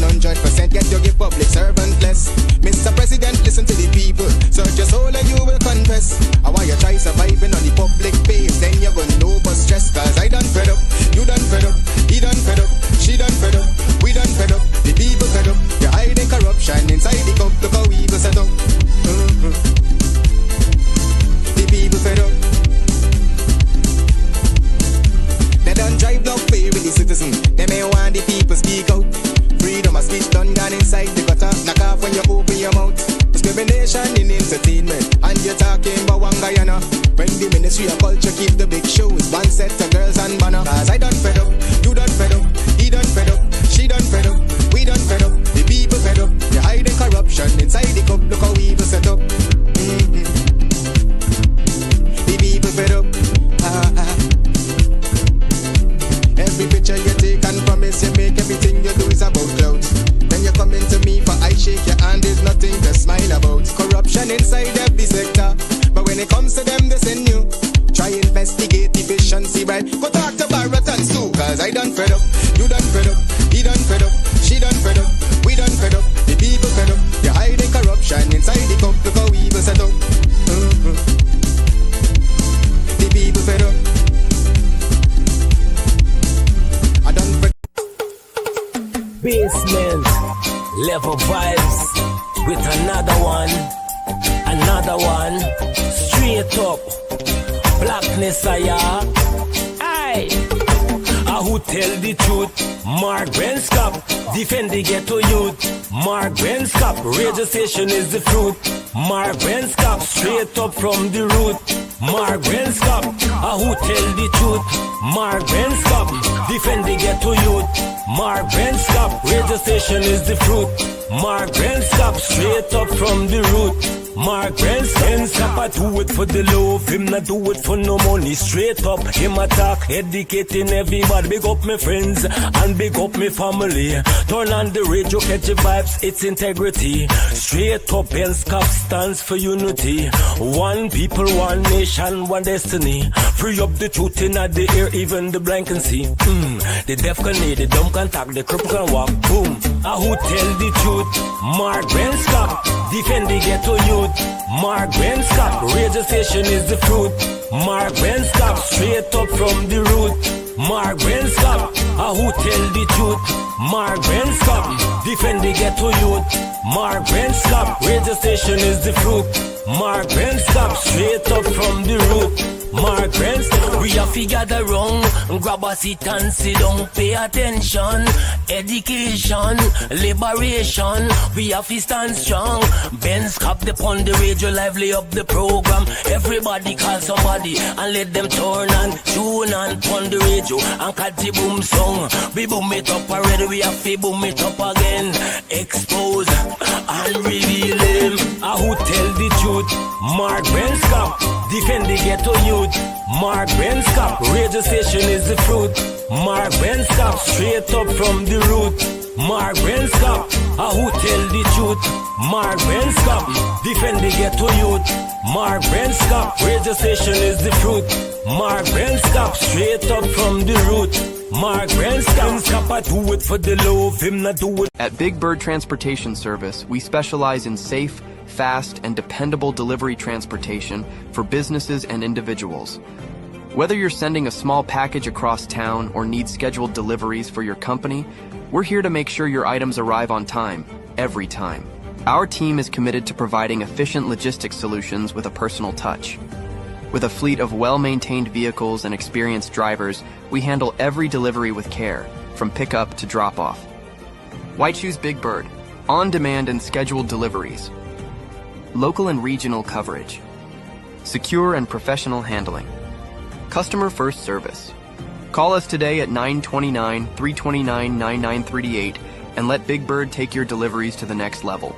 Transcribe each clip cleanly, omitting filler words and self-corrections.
100%, yet you give public servant less. Mr. President, listen to the people. Search your soul and you will confess. I want you try surviving on the public base, then you're gonna know but stress. Cause I done fed up, you done fed up, he done fed up, she done fed up, we done fed up, the people fed up. You're hiding corruption inside the cup, look how evil set up. The people fed up. They done drive love play with the citizen. They may want the people speak out. Freedom of speech done gone inside the gutter. Knock off when you open your mouth. Discrimination in entertainment, and you're talking about one Guyana. When the Ministry of Culture keep the big shows, one set to girls and banner. Cause I done fed up, you done fed up, he done fed up, she done fed up, we done fed up, the people fed up. You're hiding corruption inside the cup, look how evil set up. The people fed up. Every picture you take and promise you make, everything you do is about clout. Then you come into me for I shake your hand, there's nothing to smile about. Corruption inside every sector, but when it comes to them they send you. Try investigate efficiency, right? Go talk to Baratans too. Cause I done fed up, you done fed up, he done fed up, she done fed up, we done fed up, the people fed up. You're hiding corruption inside the cup, look how evil set up. The people fed up. Basement level vibes with another one, straight up blackness. Aye, who tell the truth? Mark Benskop, defend the ghetto youth. Mark Benskop, radio station is the fruit. Mark Benskop, straight up from the root. Mark Benskop, who tell the truth? Mark Benskop, defend the ghetto youth. Mark Benskop, radio station is the fruit. Mark Benskop, straight up from the root. Mark Benskop, I do it for the love, him not do it for no money. Straight up, him attack, educating everybody. Big up my friends and big up my family. Turn on the radio, catch the vibes, it's integrity. Straight up, Benskop stands for unity. One people, one nation, one destiny. Free up the truth in the air, even the blind can see. The deaf can hear, the dumb can talk, the cripple can walk. Boom. Who tell the truth? Mark Benskop, defend the ghetto youth. Mark Benskop, radio station is the fruit. Mark Benskop, straight up from the root. Mark Benskop, who tell the truth? Mark Benskop, defend the ghetto youth. Mark Benskop, radio station is the fruit. Mark Benskop, straight up from the root. Mark Benskop, we have to gather wrong, grab a seat and sit down, pay attention. Education, liberation, we have to stand strong. Benskop upon the radio, lively up the program. Everybody call somebody and let them turn and tune and on the radio and catch the boom song. We boom it up already, we have to boom it up again. Expose and reveal him. Who tell the truth? Mark Benskop, defend the ghetto youth. Mark Benskop, radio station is the fruit. Mark Benskop, straight up from the root. Mark Benskop, who tell the truth? Mark Benskop, defend the ghetto youth. Mark Benskop, radio station is the fruit. Mark Benskop, straight up from the root. Mark Benskop, I do it for the love, him not do it. At Big Bird Transportation Service, we specialize in safe, fast, and dependable delivery transportation for businesses and individuals. Whether you're sending a small package across town or need scheduled deliveries for your company, we're here to make sure your items arrive on time, every time. Our team is committed to providing efficient logistics solutions with a personal touch. With a fleet of well-maintained vehicles and experienced drivers, we handle every delivery with care, from pickup to drop-off. Why choose Big Bird? On-demand and scheduled deliveries. Local and regional coverage. Secure and professional handling. Customer first service. Call us today at 929-329-9938 and let Big Bird take your deliveries to the next level.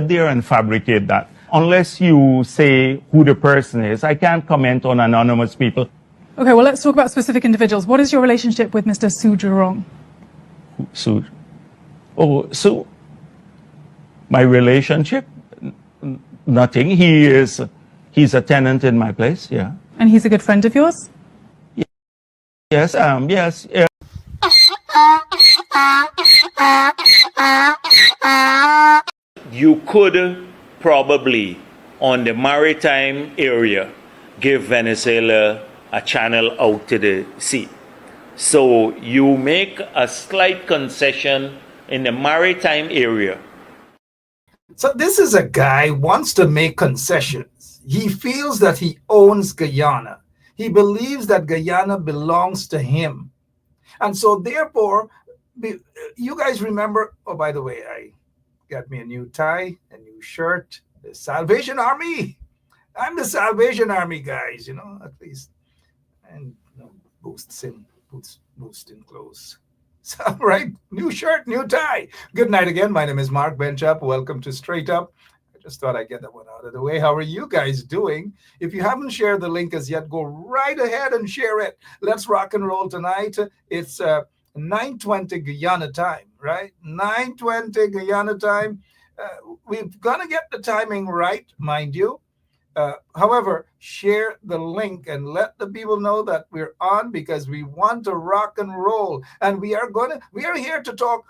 there and fabricate that. Unless you say who the person is, I can't comment on anonymous people. Okay, well, let's talk about specific individuals. What is your relationship with Mr. Su Jurong? So my relationship? Nothing. He's a tenant in my place, yeah. And he's a good friend of yours? Yes, yes. You could probably, on the maritime area, give Venezuela a channel out to the sea. So you make a slight concession in the maritime area. So this is a guy who wants to make concessions. He feels that he owns Guyana. He believes that Guyana belongs to him. And so therefore, you guys remember, oh, by the way, I got me a new tie, a new shirt, the Salvation Army. I'm the Salvation Army, guys, at least. And boost in clothes. So, right, new shirt, new tie. Good night again. My name is Mark Benchap. Welcome to Straight Up. I just thought I'd get that one out of the way. How are you guys doing? If you haven't shared the link as yet, go right ahead and share it. Let's rock and roll tonight. It's 9:20 Guyana time, right? 9:20 Guyana time. We're going to get the timing right, mind you. However, share the link and let the people know that we're on, because we want to rock and roll. And we are here to talk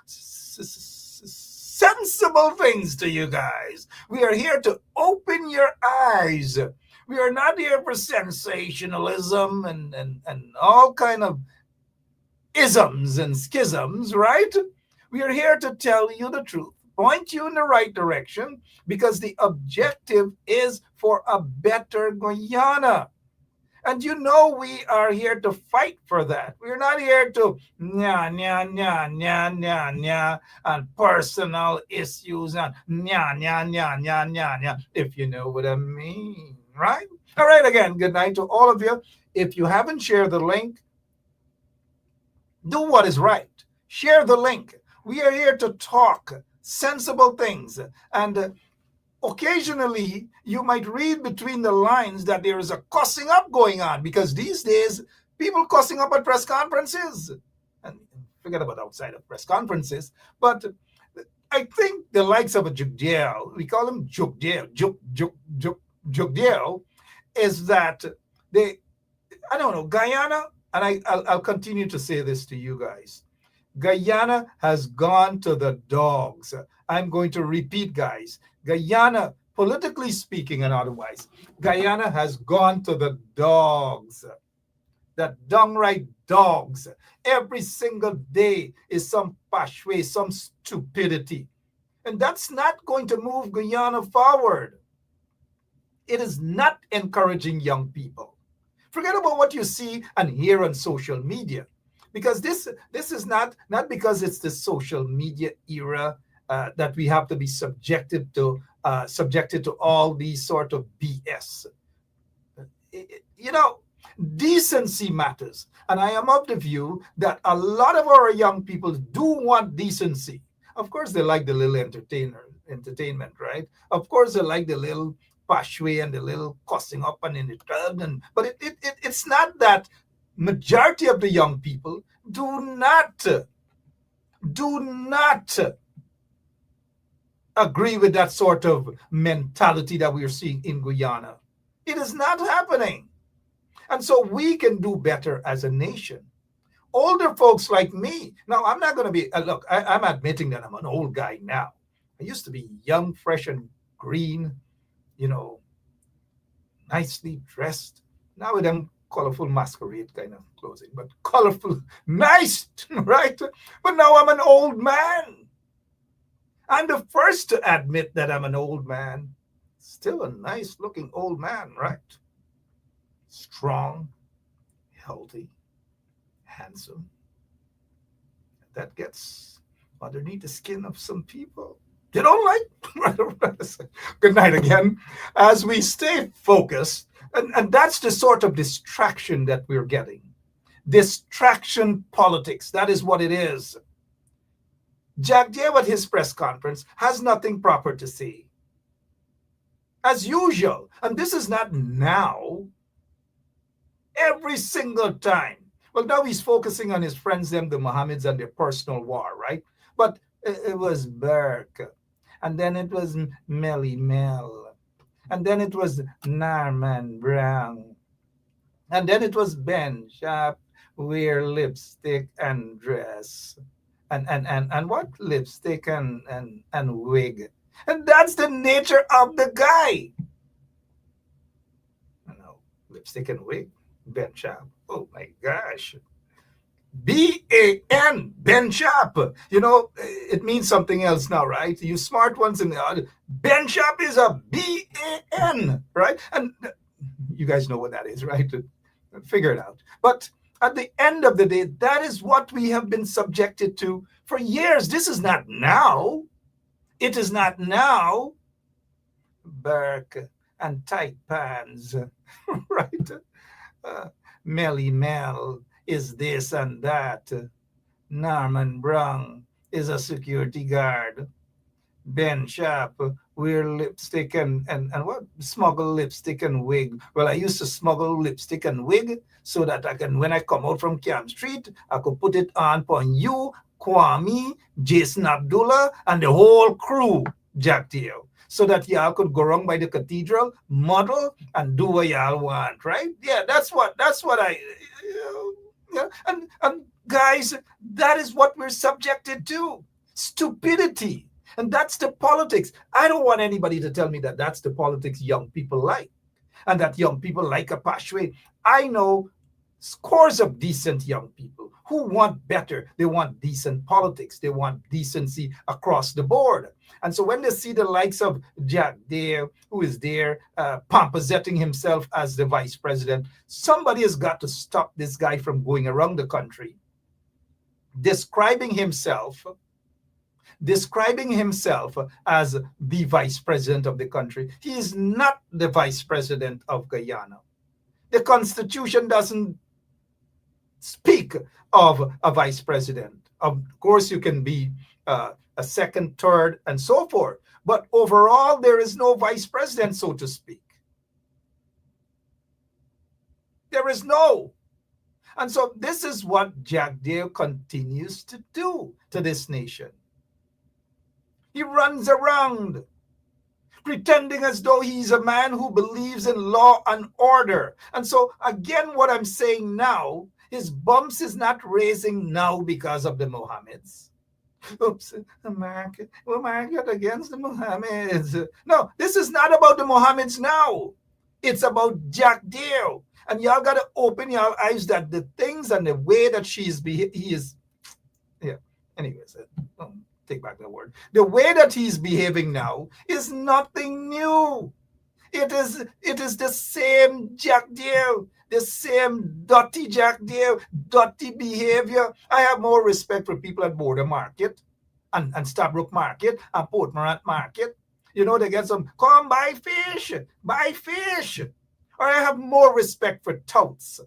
sensible things to you guys. We are here to open your eyes. We are not here for sensationalism and all kind of isms and schisms, right? We are here to tell you the truth, point you in the right direction, because the objective is for a better Guyana. And we are here to fight for that. We're not here to and personal issues and if you know what I mean, right? All right, again, good night to all of you. If you haven't shared the link, do what is right. Share the link. We are here to talk sensible things. And occasionally, you might read between the lines that there is a cussing up going on, because these days, people cussing up at press conferences. And forget about outside of press conferences. But I think the likes of a Jugdiel, we call him Jugdiel, Jugdiel, is that Guyana, and I'll continue to say this to you guys. Guyana has gone to the dogs. I'm going to repeat, guys. Guyana, politically speaking and otherwise, Guyana has gone to the dogs. The downright dogs. Every single day is some pashwe, some stupidity. And that's not going to move Guyana forward. It is not encouraging young people. Forget about what you see and hear on social media. Because this is not because it's the social media era that we have to be subjected to all these sort of BS. Decency matters. And I am of the view that a lot of our young people do want decency. Of course, they like the little entertainment, right? Of course, they like the little pashwe and the little cussing up and in the club. But it's not that. Majority of the young people do not agree with that sort of mentality that we are seeing in Guyana. It is not happening. And so we can do better as a nation. Older folks like me, now I'm not going to be, I'm admitting that I'm an old guy now. I used to be young, fresh, and green, nicely dressed. Now with them colorful masquerade kind of clothing, but colorful, nice, right? But now I'm an old man. I'm the first to admit that I'm an old man. Still a nice looking old man, right? Strong, healthy, handsome. That gets underneath the skin of some people. You don't like? Good night again. As we stay focused, and that's the sort of distraction that we're getting. Distraction politics, that is what it is. Jack Dew at his press conference has nothing proper to say. as usual. And this is not now, every single time. Well, now he's focusing on his friends, them, the Mohammeds, and their personal war, right? But it was Burke, and then it was Melly Mel, and then it was Norman Brown, and then it was Ben Sharp, wear lipstick and dress. And what lipstick and wig. And that's the nature of the guy. Lipstick and wig. Ben Sharp. Oh my gosh. B-A-N, Ben Sharp. It means something else now, right? You smart ones in the Ben Sharp is a B-A-N, right? And you guys know what that is, right? Figure it out. But at the end of the day, that is what we have been subjected to for years. This is not now. It is not now. Burke and tight pants, right? Melly Mel is this and that. Norman Brown is a security guard. Ben Sharp wear lipstick and what? Smuggle lipstick and wig. Well, I used to smuggle lipstick and wig so that I can, when I come out from Camp Street, I could put it on you, Kwame, Jason Abdullah, and the whole crew, Jack Teo, so that y'all could go around by the cathedral, model, and do what y'all want, right? Yeah, that's what I, and guys, that is what we're subjected to. Stupidity. And that's the politics. I don't want anybody to tell me that that's the politics young people like, and that young people like a Pashwe. I know scores of decent young people who want better. They want decent politics. They want decency across the board. And so when they see the likes of Jack Dare, who is there pomposetting himself as the vice president, somebody has got to stop this guy from going around the country describing himself as the vice president of the country. He is not the vice president of Guyana. The Constitution doesn't speak of a vice president. Of course, you can be a second, third, and so forth. But overall, there is no vice president, so to speak. There is no. And so this is what Jack Dale continues to do to this nation. He runs around pretending as though he's a man who believes in law and order. And so, again, what I'm saying now, his bumps is not raising now because of the Mohammeds. Oops, America against the Mohammeds. No, this is not about the Mohammeds now. It's about Jack Dale. And y'all got to open your eyes that the things and the way that he is, yeah, anyways, take back the word. The way that he's behaving now is nothing new. It is the same Jack Dale, the same dirty Jack Dale, dirty behavior. I have more respect for people at Border Market and Stabrook Market and Port Morant Market. They get some, come buy fish. Or I have more respect for touts,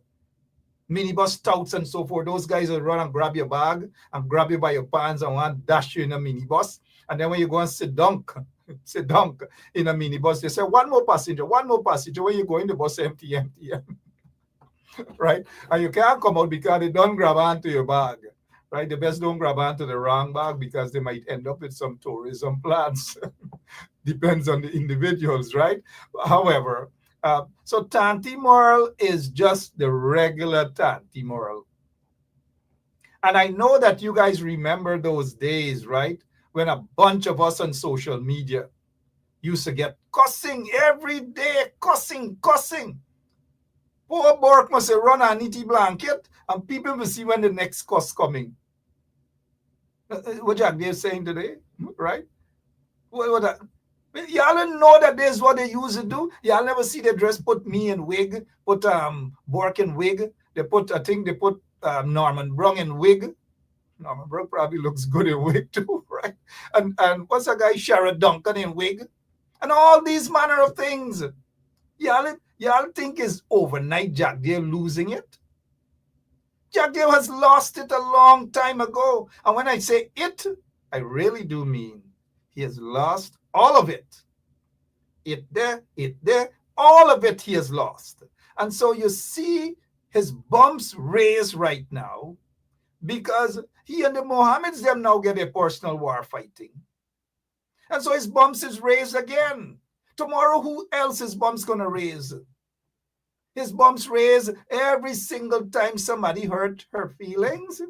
minibus touts and so forth. Those guys will run and grab your bag and grab you by your pants and want to dash you in a minibus. And then when you go and sit down in a minibus, they say, one more passenger. When you go in the bus, empty. Right? And you can't come out because they don't grab onto your bag. Right? The best don't grab onto the wrong bag because they might end up with some tourism plans. Depends on the individuals, right? However, so Tanti Moral is just the regular Tanti Moral. And I know that you guys remember those days, right? When a bunch of us on social media used to get cussing every day, cussing. Poor Bork must run a nitty blanket and people will see when the next cuss coming. What Jack Dave saying today, right? What y'all don't know that this is what they used to do. Y'all never see the dress put me in wig, put Bork in wig. They put Norman Brown in wig. Norman Brown probably looks good in wig too, right? And what's that guy, Sherrod Duncan in wig? And all these manner of things. Y'all think is overnight Jack Dale losing it? Jack Dale has lost it a long time ago. And when I say it, I really do mean he has lost all of it. it there. All of it he has lost. And so you see his bumps raised right now because he and the Mohammeds them now get a personal war fighting. And so his bumps is raised again. Tomorrow, who else his bumps gonna raise? His bumps raise every single time somebody hurt her feelings.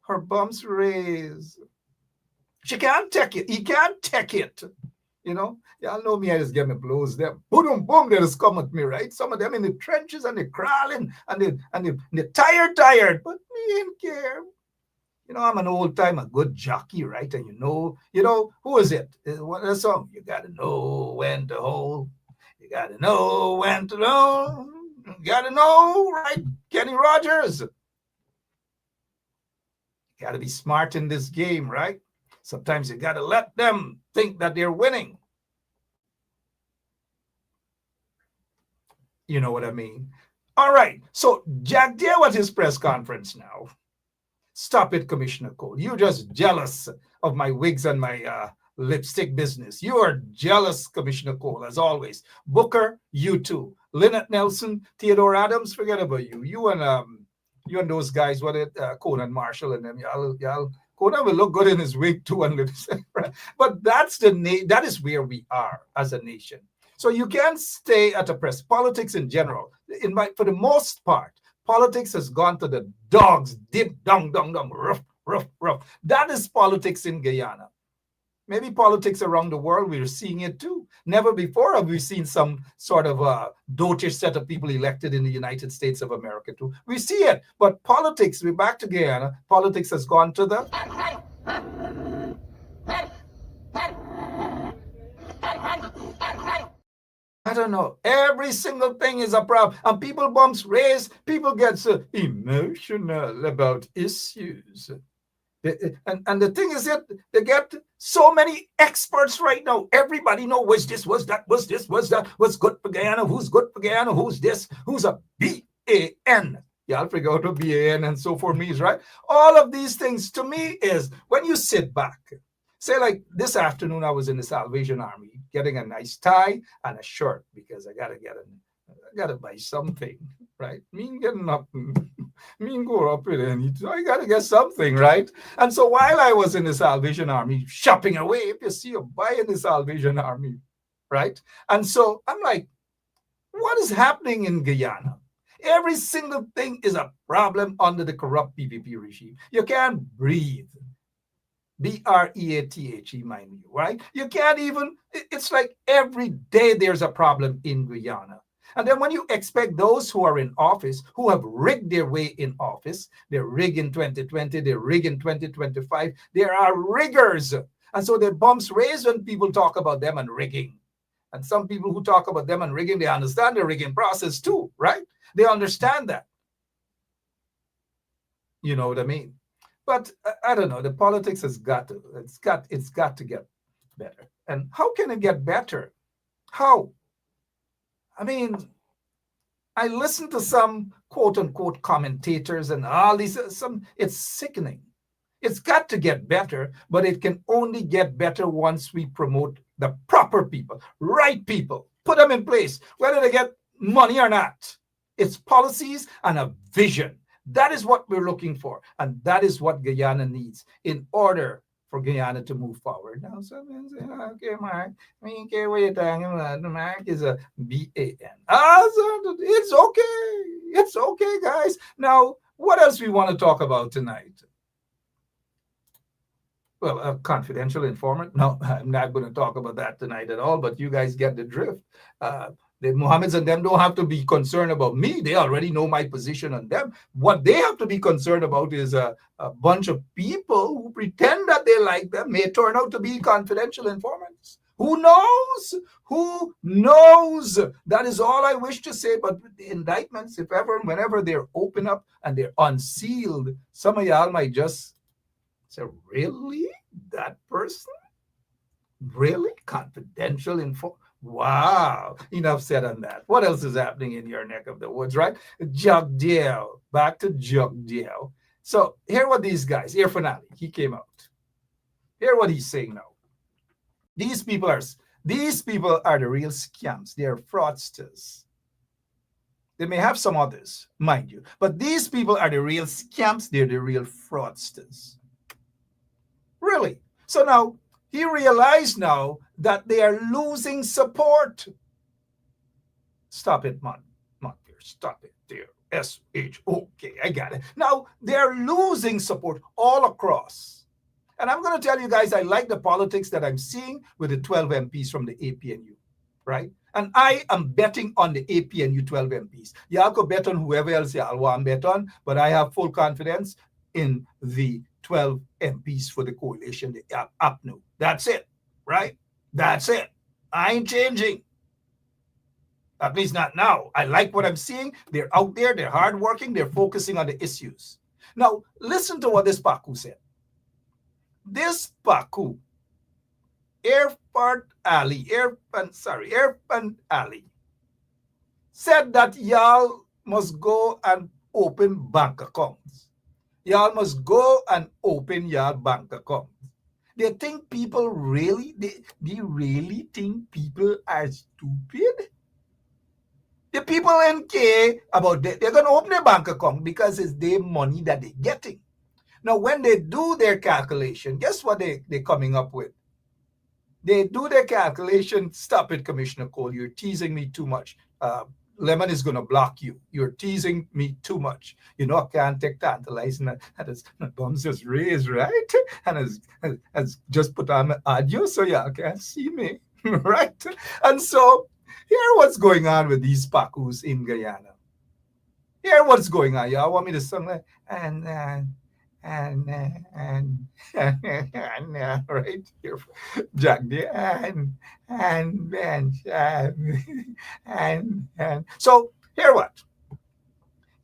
Her bumps raise. She can't take it. He can't take it. You know, y'all know me, I just get me blows them. Boom, boom, they just come at me, right? Some of them in the trenches and they're crawling and they're tired, but me ain't care. You know, I'm an old time, a good jockey, right? And you know, who is it? What is the song? You gotta know when to hold. You gotta know when to know. You gotta know, right? Kenny Rogers. You gotta be smart in this game, right? Sometimes you gotta let them think that they're winning. You know what I mean? All right. So Jack Deere at his press conference now. Stop it, Commissioner Cole. You're just jealous of my wigs and my lipstick business. You are jealous, Commissioner Cole, as always. Booker, you too. Lynette Nelson, Theodore Adams, forget about you. You and those guys, Conan Marshall and them, y'all. Conan will look good in his wig too, but that is where we are as a nation. So you can't stay at a press. Politics in general, for the most part, politics has gone to the dogs, dip, dong, rough. That is politics in Guyana. Maybe politics around the world, we're seeing it too. Never before have we seen some sort of dotish set of people elected in the United States of America too. We see it, but politics, we're back to Guyana, politics has gone to the... I don't know. Every single thing is a problem. And people bumps raise, people get so emotional about issues. And the thing is that they get so many experts right now. Everybody knows what's this, what's that, what's this, what's that, what's good for Guyana, who's good for Guyana, who's this, who's a BAN. Yeah, I'll figure out what BAN and so forth means, right? All of these things to me is when you sit back, say like this afternoon, I was in the Salvation Army getting a nice tie and a shirt because I gotta buy something, right? Me ain't getting nothing. Me ain't go up with anything. I gotta get something, right? And so while I was in the Salvation Army shopping away, if you see a buy in the Salvation Army, right? And so I'm like, what is happening in Guyana? Every single thing is a problem under the corrupt PPP regime. You can't breathe. BREATHE, mind you, right? You can't even, it's like every day there's a problem in Guyana. And then when you expect those who are in office, who have rigged their way in office, they rig in 2020, they rig in 2025, there are riggers. And so their bumps raise when people talk about them and rigging. And some people who talk about them and rigging, they understand the rigging process too, right? They understand that. You know what I mean? But I don't know, the politics has got to get better. And how can it get better? How? I mean, I listen to some quote unquote commentators and all these, it's sickening. It's got to get better, but it can only get better once we promote the proper people, right people, put them in place, whether they get money or not. It's policies and a vision. That is what we're looking for. And that is what Guyana needs in order for Guyana to move forward. Now, someone say, okay, Mark, me care what you're talking about. Mark is a BAN. It's okay. It's okay, guys. Now, what else we want to talk about tonight? Well, a confidential informant. No, I'm not going to talk about that tonight at all, but you guys get the drift. The Mohammeds and them don't have to be concerned about me. They already know my position on them. What they have to be concerned about is a bunch of people who pretend that they like them may turn out to be confidential informants. Who knows? Who knows? That is all I wish to say. But with the indictments, if ever, whenever they're open up and they're unsealed, some of y'all might just say, really? That person? Really? Confidential info? Wow. Enough said on that. What else is happening in your neck of the woods, right? Jagdeo. Back to Jagdeo. So hear what these guys, Air Finale, he came out. Hear what he's saying now. These people are, These people are the real scams. They are fraudsters. They may have some others, mind you, but these people are the real scams. They're the real fraudsters. Really. So now he realized now that they are losing support. Stop it, man. Stop it there. S-H-O-K. I got it. Now they're losing support all across. And I'm going to tell you guys, I like the politics that I'm seeing with the 12 MPs from the APNU, right? And I am betting on the APNU 12 MPs. Y'all could bet on whoever else y'all want to bet on, but I have full confidence in the 12 MPs for the coalition, the APNU. That's it, right? That's it. I ain't changing. At least not now. I like what I'm seeing. They're out there. They're hardworking. They're focusing on the issues. Now, listen to what this Paku said. This Paku, Irfan Ali, said that y'all must go and open bank accounts. Y'all must go and open your bank accounts. They think people really, they really think people are stupid? The people ain't care about that. They're going to open a bank account because it's their money that they're getting. Now, when they do their calculation, guess what they're coming up with? They do their calculation. Stop it, Commissioner Cole. You're teasing me too much. Lemon is going to block you. You're teasing me too much. You know, I can't take tantalizing. And his thumbs just raised, right? And has just put on an audio so y'all can't see me, right? And so, hear what's going on with these Pakus in Guyana. Hear what's going on. Y'all want me to sing like, right here, Jack there, and so hear what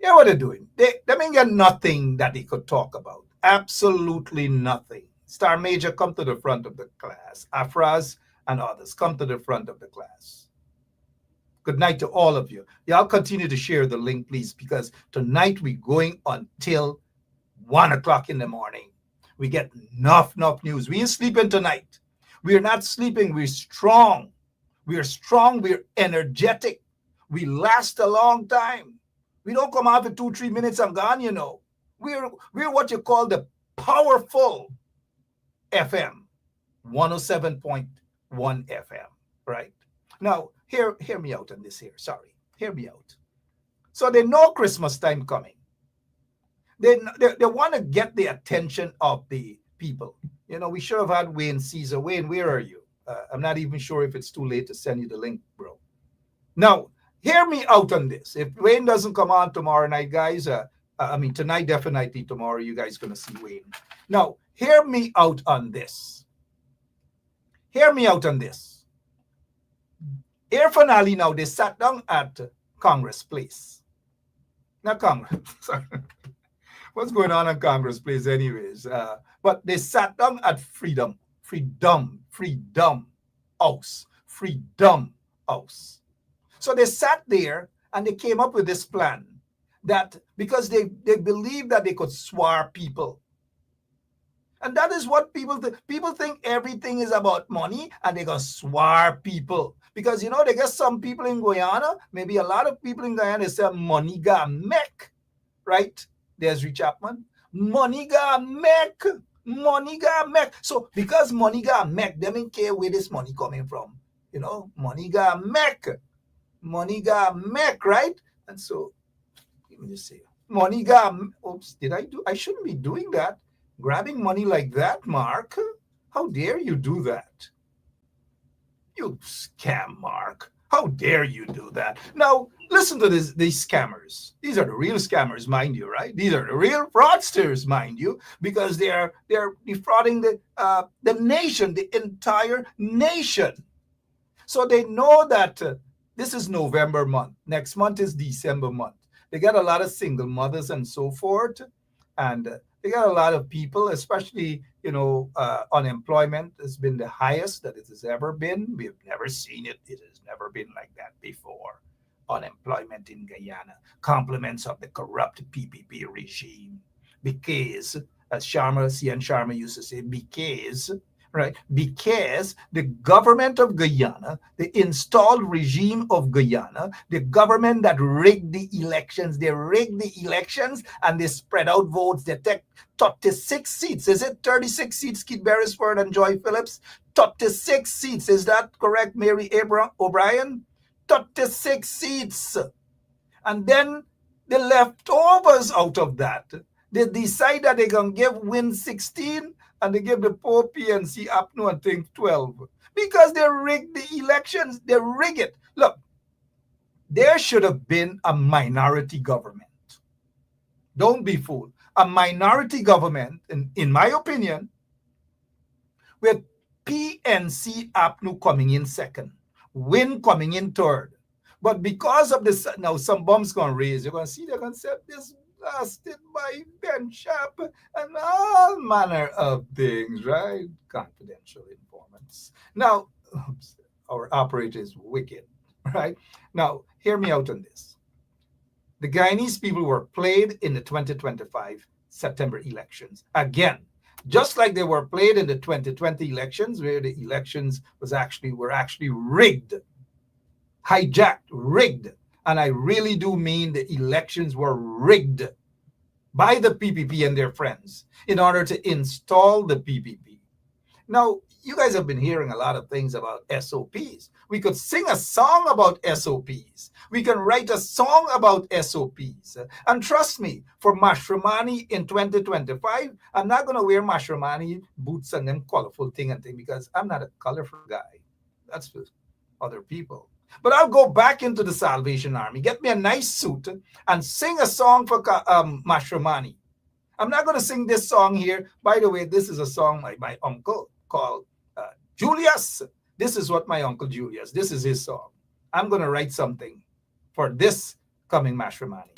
they're doing. They mean get nothing that they could talk about. Absolutely nothing. Star Major, come to the front of the class. Afras and others, come to the front of the class. Good night to all of you. Y'all continue to share the link, please, because tonight we're going until 1 o'clock in the morning. We get enough news. We ain't sleeping tonight. We're not sleeping. We're strong. We're strong. We're energetic. We last a long time. We don't come out for 2-3 minutes and gone, you know. We're what you call the powerful FM, 107.1 FM, right? Now, hear me out on this here. Sorry. Hear me out. So they know Christmas time coming. They want to get the attention of the people. You know, we should have had Wayne Caesar. Wayne, where are you? I'm not even sure if it's too late to send you the link, bro. Now, hear me out on this. If Wayne doesn't come on tomorrow night, guys, tonight, definitely tomorrow, you guys going to see Wayne. Now, hear me out on this. Hear me out on this. Irfan Ali now, they sat down at Congress Place. Not Congress, sorry. What's going on at Congress Place anyways? But they sat down at Freedom House. So they sat there and they came up with this plan that because they believe that they could swar people. And that is what people think. People think everything is about money and they're going to swar people. Because, you know, they get some people in Guyana, maybe a lot of people in Guyana say money got make, right? There's Rich Chapman. Money got make. So because money got make, they don't care where this money coming from. You know, money got make, right? And so, let me just say, money got, oops, I shouldn't be doing that. Grabbing money like that, Mark. How dare you do that? You scam, Mark. How dare you do that? Now, listen to these scammers. These are the real scammers, mind you, right? These are the real fraudsters, mind you, because they're defrauding the nation, the entire nation. So they know that this is November month. Next month is December month. They got a lot of single mothers and so forth. And they got a lot of people, especially, you know, unemployment has been the highest that it has ever been. We've never seen it. It has never been like that before. Unemployment in Guyana, compliments of the corrupt PPP regime. Because, as CN Sharma used to say, because right? Because the government of Guyana, the installed regime of Guyana, the government that rigged the elections, they rigged the elections and they spread out votes. They take 36 seats. Is it 36 seats, Keith Beresford and Joy Phillips? 36 seats. Is that correct, Mary O'Brien? 36 seats. And then the leftovers out of that, they decide that they're going to win 16 and they give the poor PNC APNU, I think, 12. Because they rigged the elections. They rig it. Look, there should have been a minority government. Don't be fooled. A minority government, in my opinion, with PNC APNU coming in second, Win coming in third. But because of this, now some bombs going to raise. You're going to see they're going to say this blasted by Ben Sharp and all manner of things, right? Confidential informants. Now, our operator is wicked, right? Now, hear me out on this. The Guyanese people were played in the 2025 September elections. Again, just like they were played in the 2020 elections, where the elections were actually rigged, hijacked, rigged. And I really do mean the elections were rigged by the PPP and their friends in order to install the PPP. Now, you guys have been hearing a lot of things about SOPs. We could sing a song about SOPs. We can write a song about SOPs. And trust me, for Mashramani in 2025, I'm not going to wear Mashramani boots and them colorful thing because I'm not a colorful guy. That's for other people. But I'll go back into the Salvation Army, get me a nice suit, and sing a song for Mashramani. I'm not going to sing this song here. By the way, this is a song by my uncle called Julius. This is what my uncle Julius, this is his song. I'm going to write something for this coming Mashramani.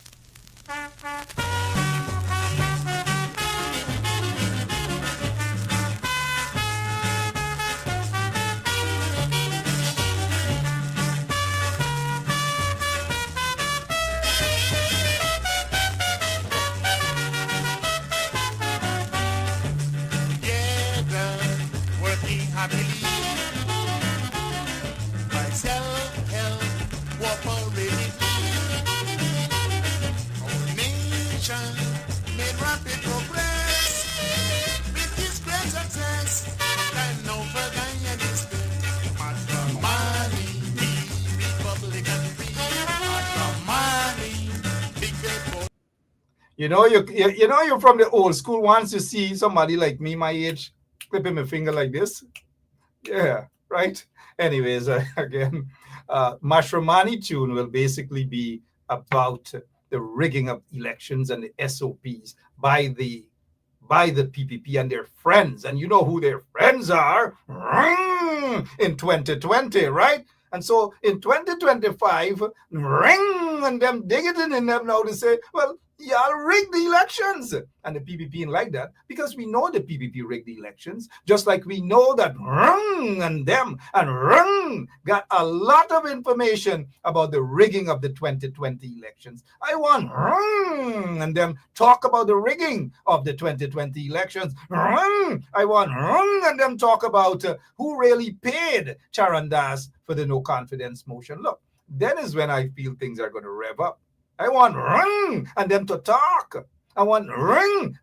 You know you're from the old school. Once you see somebody like me, my age, clipping my finger like this. Yeah, right? Anyways, again, Mashramani tune will basically be about the rigging of elections and the SOPs by the PPP and their friends. And you know who their friends are in 2020, right? And so in 2025, and them digging in them now to say, well, y'all rigged the elections. And the PPP ain't like that because we know the PPP rigged the elections, just like we know that and them and got a lot of information about the rigging of the 2020 elections. I want and them talk about the rigging of the 2020 elections. I want and them talk about who really paid Charandas for the no confidence motion. Look, then is when I feel things are going to rev up. I want and them to talk. I want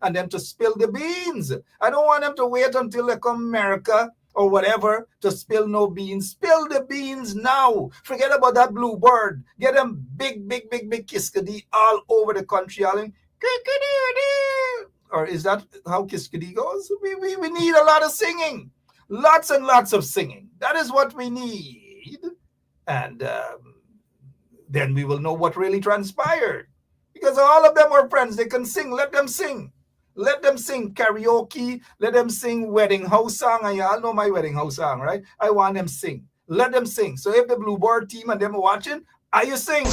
and them to spill the beans. I don't want them to wait until they come America or whatever to spill no beans. Spill the beans now. Forget about that blue bird. Get them big kiskadi all over the country. Or is that how kiskadi goes? We need a lot of singing. Lots and lots of singing. That is what we need. And then we will know what really transpired. Because all of them are friends. They can sing. Let them sing. Let them sing karaoke. Let them sing wedding house song. And y'all know my wedding house song, right? I want them sing. Let them sing. So if the Bluebird team and them are watching, are you sing?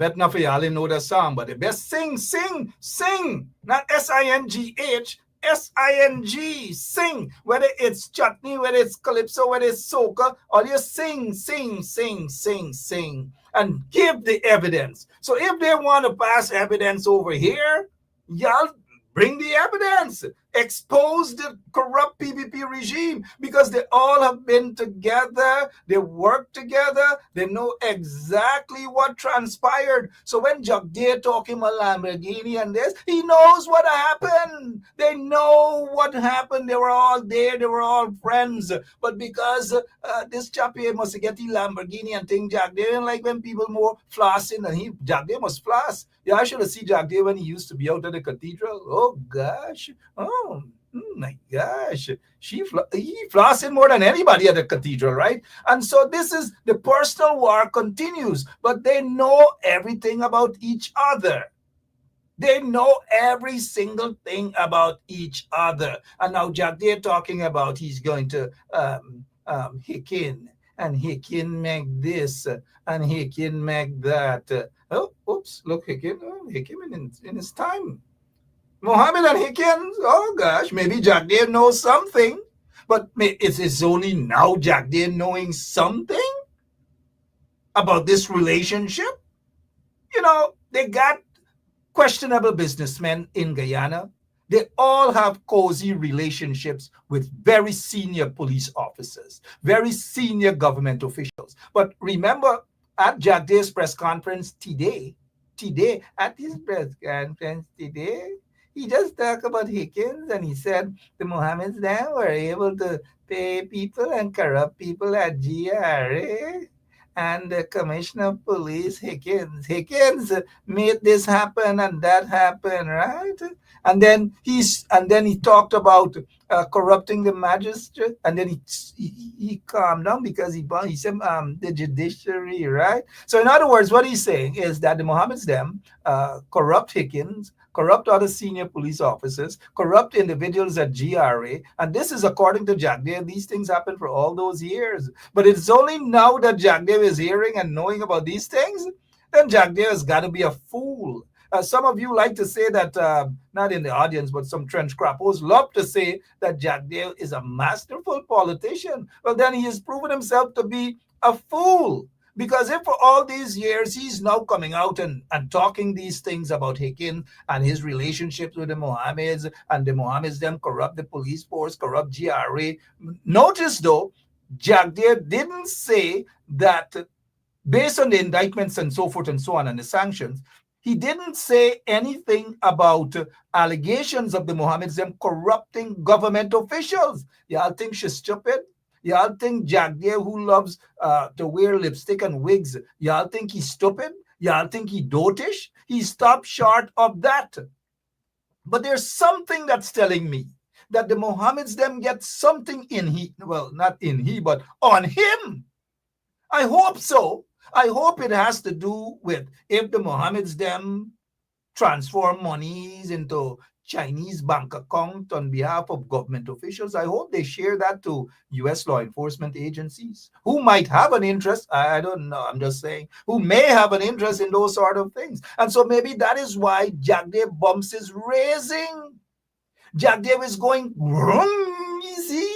bet not for y'all know the song, but the best sing, not S-I-N-G-H, S-I-N-G, sing. Whether it's chutney, whether it's calypso, whether it's soca, all you sing. And give the evidence. So if they want to pass evidence over here, y'all bring the evidence. Expose the corrupt PPP regime, because they all have been together. They work together. They know exactly what transpired. So when Jagdeer talking about Lamborghini and this, he knows what happened. They know what happened. They were all there. They were all friends. But because this chap here must get the Lamborghini and think Jagdeer didn't like when people more flossing, and Jagdeer must floss. Yeah, I should have seen Jagdeer when he used to be out at the cathedral. Oh gosh. Oh my gosh, he flossing more than anybody at the cathedral, right? And so this is the personal war continues, but they know everything about each other. They know every single thing about each other. And now Jagdeer talking about he's going to hick in, and he can make this, and he can make that. Oh, oops, look, he came in his time. Mohammed and Hickens, oh gosh, maybe Jagdeer knows something, but it's only now Jagdeer knowing something about this relationship. You know, they got questionable businessmen in Guyana. They all have cozy relationships with very senior police officers, very senior government officials. But remember, at Jagdeer's press conference today, at his press conference today, he just talked about Hickens, and he said the Mohammeds then were able to pay people and corrupt people at GRA. And the Commissioner of Police, Hickens made this happen and that happen, right? And then he talked about corrupting the magistrate, and then he calmed down because he said the judiciary, right? So in other words, what he's saying is that the Mohammeds them corrupt Hickens, corrupt other senior police officers, corrupt individuals at GRA. And this is according to Jagdeer. These things happened for all those years. But it's only now that Jagdeer is hearing and knowing about these things, then Jagdeer has got to be a fool. Some of you like to say that, not in the audience, but some trench crappos love to say that Jagdeer is a masterful politician. Well, then he has proven himself to be a fool. Because if for all these years he's now coming out and talking these things about Hicken and his relationships with the Mohammeds, and the Mohammeds them corrupt the police force, corrupt GRA. Notice though, Jagdeer didn't say that based on the indictments and so forth and so on and the sanctions, he didn't say anything about allegations of the Mohammeds them corrupting government officials. Y'all think she's stupid? Y'all think Jagdeer, who loves to wear lipstick and wigs, y'all think he's stupid? Y'all think he dotish? He stopped short of that. But there's something that's telling me that the Mohammeds them get something in he, well, not in he, but on him. I hope so. I hope it has to do with if the Mohammeds them transform monies into Chinese bank account on behalf of government officials. I hope they share that to U.S. law enforcement agencies who might have an interest. I don't know. I'm just saying who may have an interest in those sort of things. And so maybe that is why Jagdeer bumps is raising. Jagdeer is going easy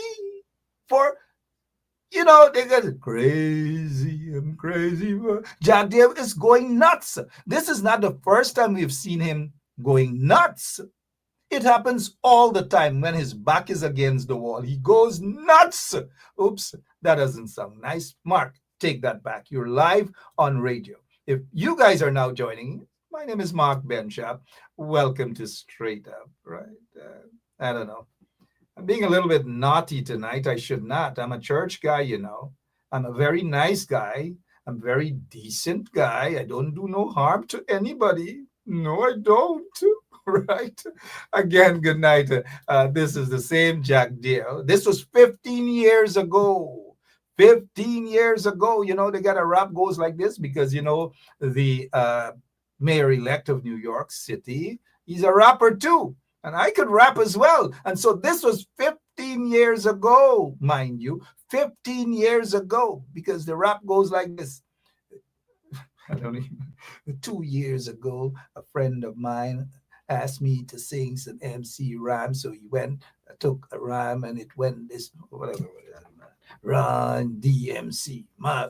for, you know, they get crazy. I'm crazy. Jagdeer is going nuts. This is not the first time we've seen him going nuts. It happens all the time when his back is against the wall. He goes nuts. Oops, that doesn't sound nice. Mark, take that back. You're live on radio. If you guys are now joining, my name is Mark Benchap. Welcome to Straight Up, right? I don't know. I'm being a little bit naughty tonight. I should not. I'm a church guy, you know. I'm a very nice guy. I'm a very decent guy. I don't do no harm to anybody. No, I don't. Right. Again, good night. This is the same Jagdeer. This was 15 years ago. 15 years ago. You know, they got a rap goes like this because, you know, the mayor-elect of New York City, he's a rapper too. And I could rap as well. And so this was 15 years ago, mind you. 15 years ago, because the rap goes like this. I don't even, 2 years ago, a friend of mine asked me to sing some MC rhyme. So he went, took a rhyme and it went this, whatever. Run DMC, my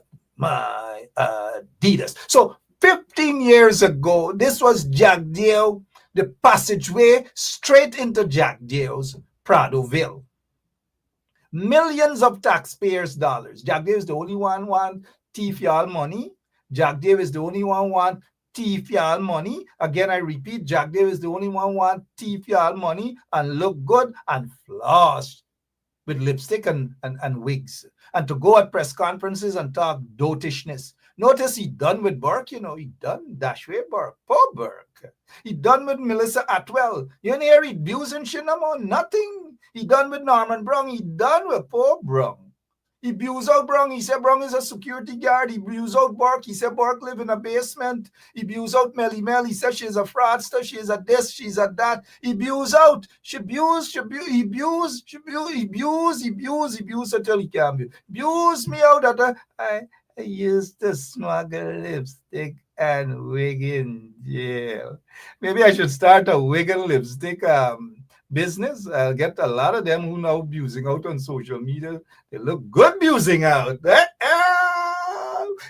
Adidas. So 15 years ago, this was Jack Dale, the passageway straight into Jack Dale's Pradoville. Millions of taxpayers' dollars. Jack Dale is the only one want thief y'all money. Jack Dale is the only one want thief y'all money. Again, I repeat, Jack Dale is the only one want thief y'all money and look good and floss with lipstick and wigs, and to go at press conferences and talk dotishness. Notice he done with Burke, he done Dashway Burke, poor Burke. He done with Melissa Atwell. You know, he abusing Shinamo, nothing. He done with Norman Brown. He done with poor Brown. He abused out Brown. He said Brown is a security guard. He abused out Burke. He said Burke live in a basement. He abused out Melly Mel. He said she's a fraudster. She's a this. She's a that. He abused out. He abused until he can't be. Abused me out that I used to smuggle lipstick and wig in jail. Maybe I should start a wig and lipstick business. I'll get a lot of them who now abusing out on social media. They look good abusing out.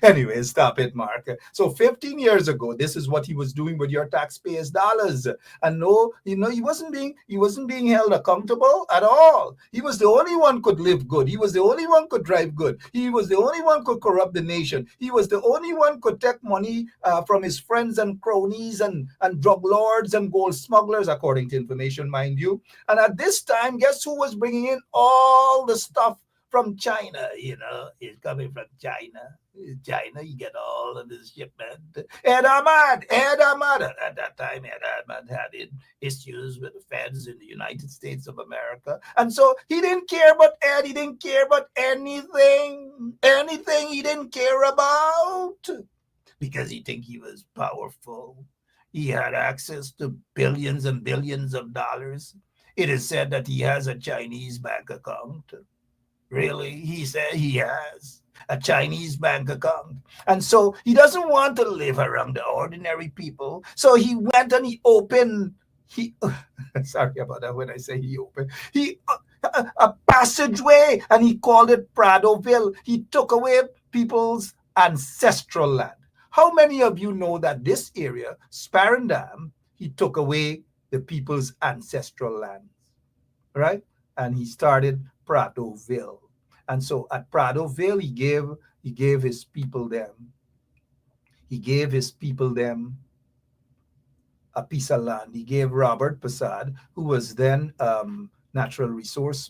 Anyway, stop it, Mark. So 15 years ago, this is what he was doing with your taxpayers' dollars. And no, he wasn't being held accountable at all. He was the only one could live good. He was the only one could drive good. He was the only one could corrupt the nation. He was the only one could take money from his friends and cronies and drug lords and gold smugglers, according to information, mind you. And at this time, guess who was bringing in all the stuff from China? It's coming from China. China, you get all of this shipment. Ed Ahmad. At that time, Ed Ahmad had issues with the feds in the United States of America. And so he didn't care about Ed. He didn't care about anything. Anything he didn't care about. Because he think he was powerful. He had access to billions and billions of dollars. It is said that he has a Chinese bank account. Really? He said he has a Chinese bank account. And so he doesn't want to live around the ordinary people. So he went and he opened, sorry about that when I say he opened, a passageway, and he called it Pradoville. He took away people's ancestral land. How many of you know that this area, Sparendam, he took away the people's ancestral lands, right? And he started Pradoville. And so at Pradoville, he gave his people them. He gave his people them a piece of land. He gave Robert Prasad, who was then natural resources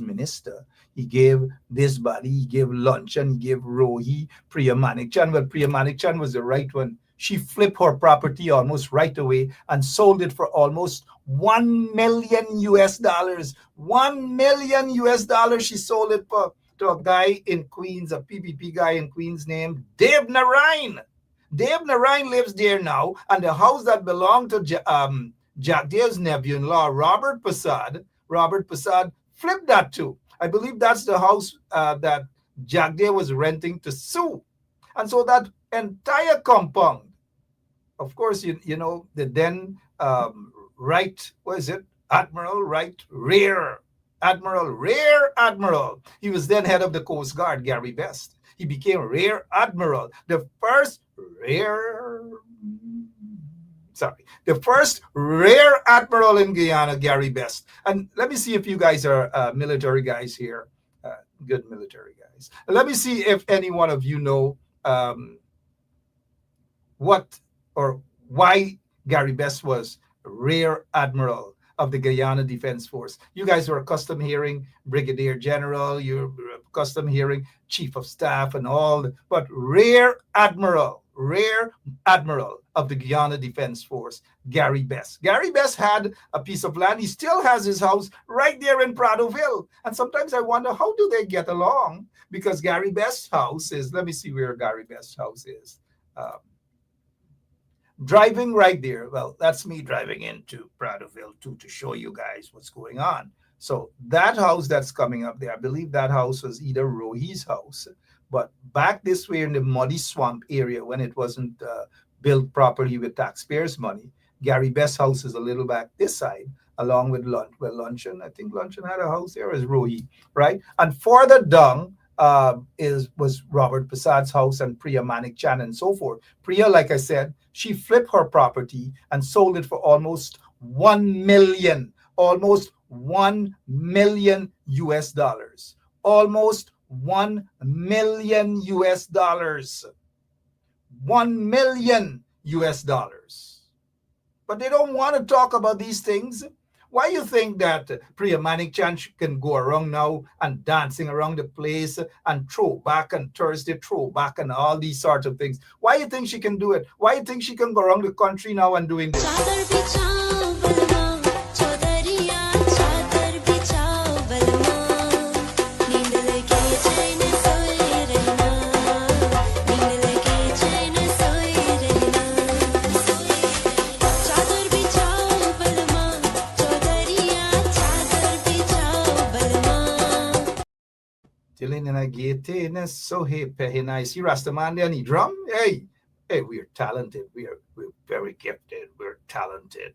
minister. He gave this body, he gave lunch, and he gave Rohi Priya Manikchand. Well, Priya Manikchand was the right one. She flipped her property almost right away and sold it for almost $1 million. $1 million she sold it for to a guy in Queens, a PPP guy in Queens named Dave Narayan. Dave Narayan lives there now, and the house that belonged to Jack Dale's nephew-in-law, Robert Prasad flipped that too. I believe that's the house that Jack Dale was renting to Sue. And so that entire compound, of course, you know, the then Rear Admiral. He was then head of the Coast Guard, Gary Best. He became Rear Admiral, the first Rear Admiral in Guyana, Gary Best. And let me see if you guys are military guys here, good military guys. Let me see if any one of you know what or why Gary Best was Rear Admiral of the Guyana Defense Force. You guys were accustomed hearing Brigadier General, you're accustomed hearing Chief of Staff and all, but Rear Admiral of the Guyana Defense Force, Gary Best. Gary Best had a piece of land. He still has his house right there in Pradoville. And sometimes I wonder, how do they get along? Because Gary Best's house is, let me see where Gary Best's house is. Driving right there. Well, that's me driving into Pradoville too, to show you guys what's going on. So that house that's coming up there, I believe that house was either Rohi's house, But back this way in the muddy swamp area, when it wasn't built properly with taxpayers' money, Gary Best's house is a little back this side, along with Luncheon. I think Luncheon had a house there as Rohi, right? And further down was Robert Prasad's house and Priya Manik Chan and so forth. Priya, like I said, she flipped her property and sold it for almost 1 million, almost 1 million US dollars, almost 1 million US dollars, 1 million US dollars. But they don't want to talk about these things. Why you think that Priya Manik Chan can go around now and dancing around the place and throw back and Thursday throw back and all these sorts of things? Why you think she can do it? Why you think she can go around the country now and doing this? So hey, nice. You Rastaman there, any drum? Hey, we're talented. We're very gifted. We're talented.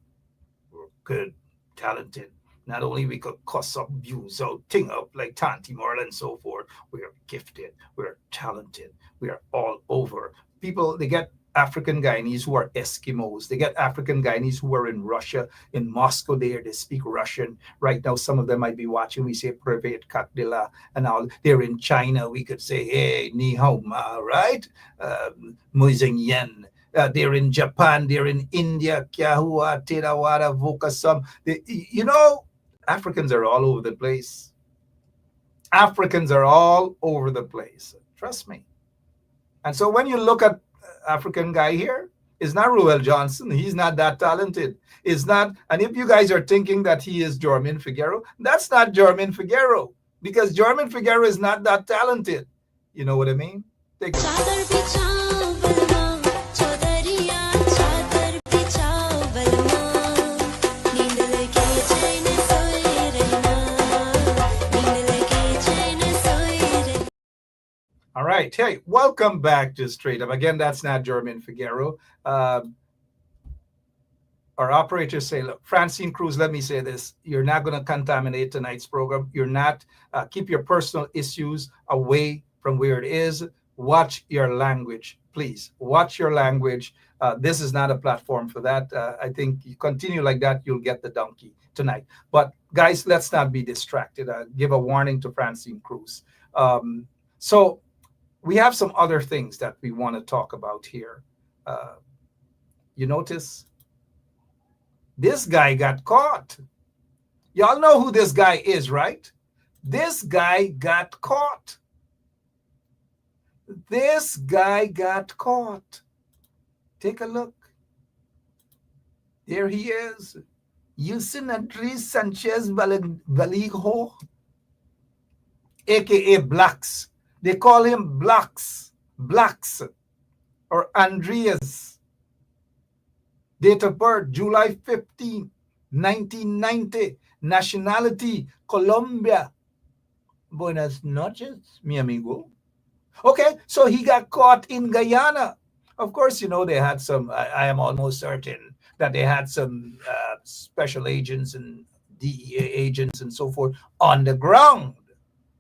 We're good, talented. Not only we could cuss up, views out, ting up like Tanti Marla and so forth. We're gifted. We're talented. We are all over. People, they get African Guyanese who are Eskimos. They get African Guyanese who are in Russia, in Moscow there. They speak Russian. Right now, some of them might be watching. We say Privet Kakdila and all. They're in China. We could say, hey, ni hao ma, right? Muizeng yen. They're in Japan. They're in India. Kya hua, Theravada, Vokasam. You know, Africans are all over the place. Africans are all over the place. Trust me. And so when you look at African guy here, is not Ruel Johnson. He's not that talented. It's not. And if you guys are thinking that he is Jormin Figueroa, that's not Jormin Figueroa, because Jormin Figueroa is not that talented. You know what I mean? Take All right. Hey, welcome back to Straight Up. Again, that's not Jormin Figueroa. Our operators say, look, Francine Cruz, let me say this. You're not going to contaminate tonight's program. You're not. Keep your personal issues away from where it is. Watch your language, please. Watch your language. This is not a platform for that. I think you continue like that, you'll get the donkey tonight. But guys, let's not be distracted. Give a warning to Francine Cruz. So we have some other things that we want to talk about here. You notice this guy got caught. Y'all know who this guy is, right? This guy got caught. This guy got caught. Take a look. There he is. Yusin Andres Sanchez Valijo, aka Blacks. They call him Blacks, or Andreas. Date of birth, July 15, 1990. Nationality, Colombia. Buenas noches, mi amigo. Okay, so he got caught in Guyana. Of course, you know, they had some, I am almost certain that they had some special agents and DEA agents and so forth on the ground.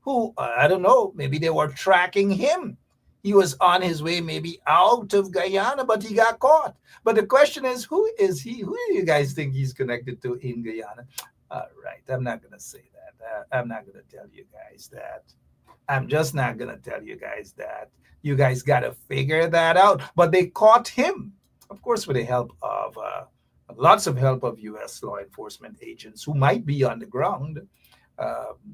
Who, I don't know, maybe they were tracking him. He was on his way maybe out of Guyana, but he got caught. But the question is, who is he? Who do you guys think he's connected to in Guyana? All right, I'm not going to say that. I'm not going to tell you guys that. I'm just not going to tell you guys that. You guys got to figure that out. But they caught him, of course, with the help of, lots of help of U.S. law enforcement agents who might be on the ground.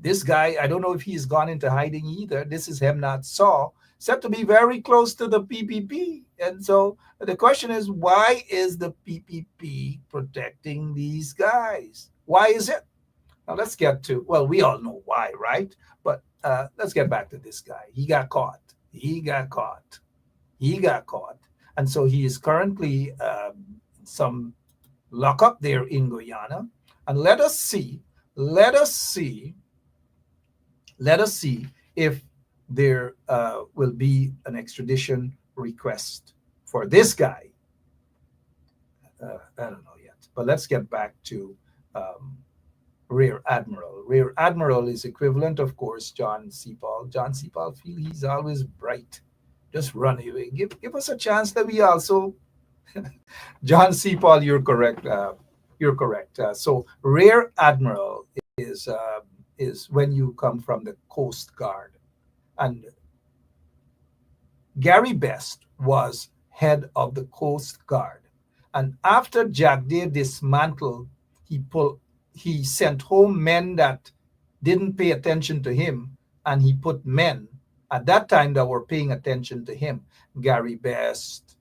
This guy, I don't know if he's gone into hiding either. This is Hemnat Saw, said to be very close to the PPP. And so the question is, why is the PPP protecting these guys? Why is it? Now let's get to, well, we all know why, right? But let's get back to this guy. He got caught. He got caught. He got caught. And so he is currently some lockup there in Guyana. And let us see if there will be an extradition request for this guy. I don't know yet, but let's get back to Rear Admiral. Rear Admiral is equivalent, of course, John C. Paul. John C. Paul feel he's always bright. Just run away. Give us a chance that we also. John C. Paul, you're correct. You're correct. So Rear Admiral is when you come from the Coast Guard, and Gary Best was head of the Coast Guard. And after Jack Day dismantled, he sent home men that didn't pay attention to him, and he put men at that time that were paying attention to him. Gary Best,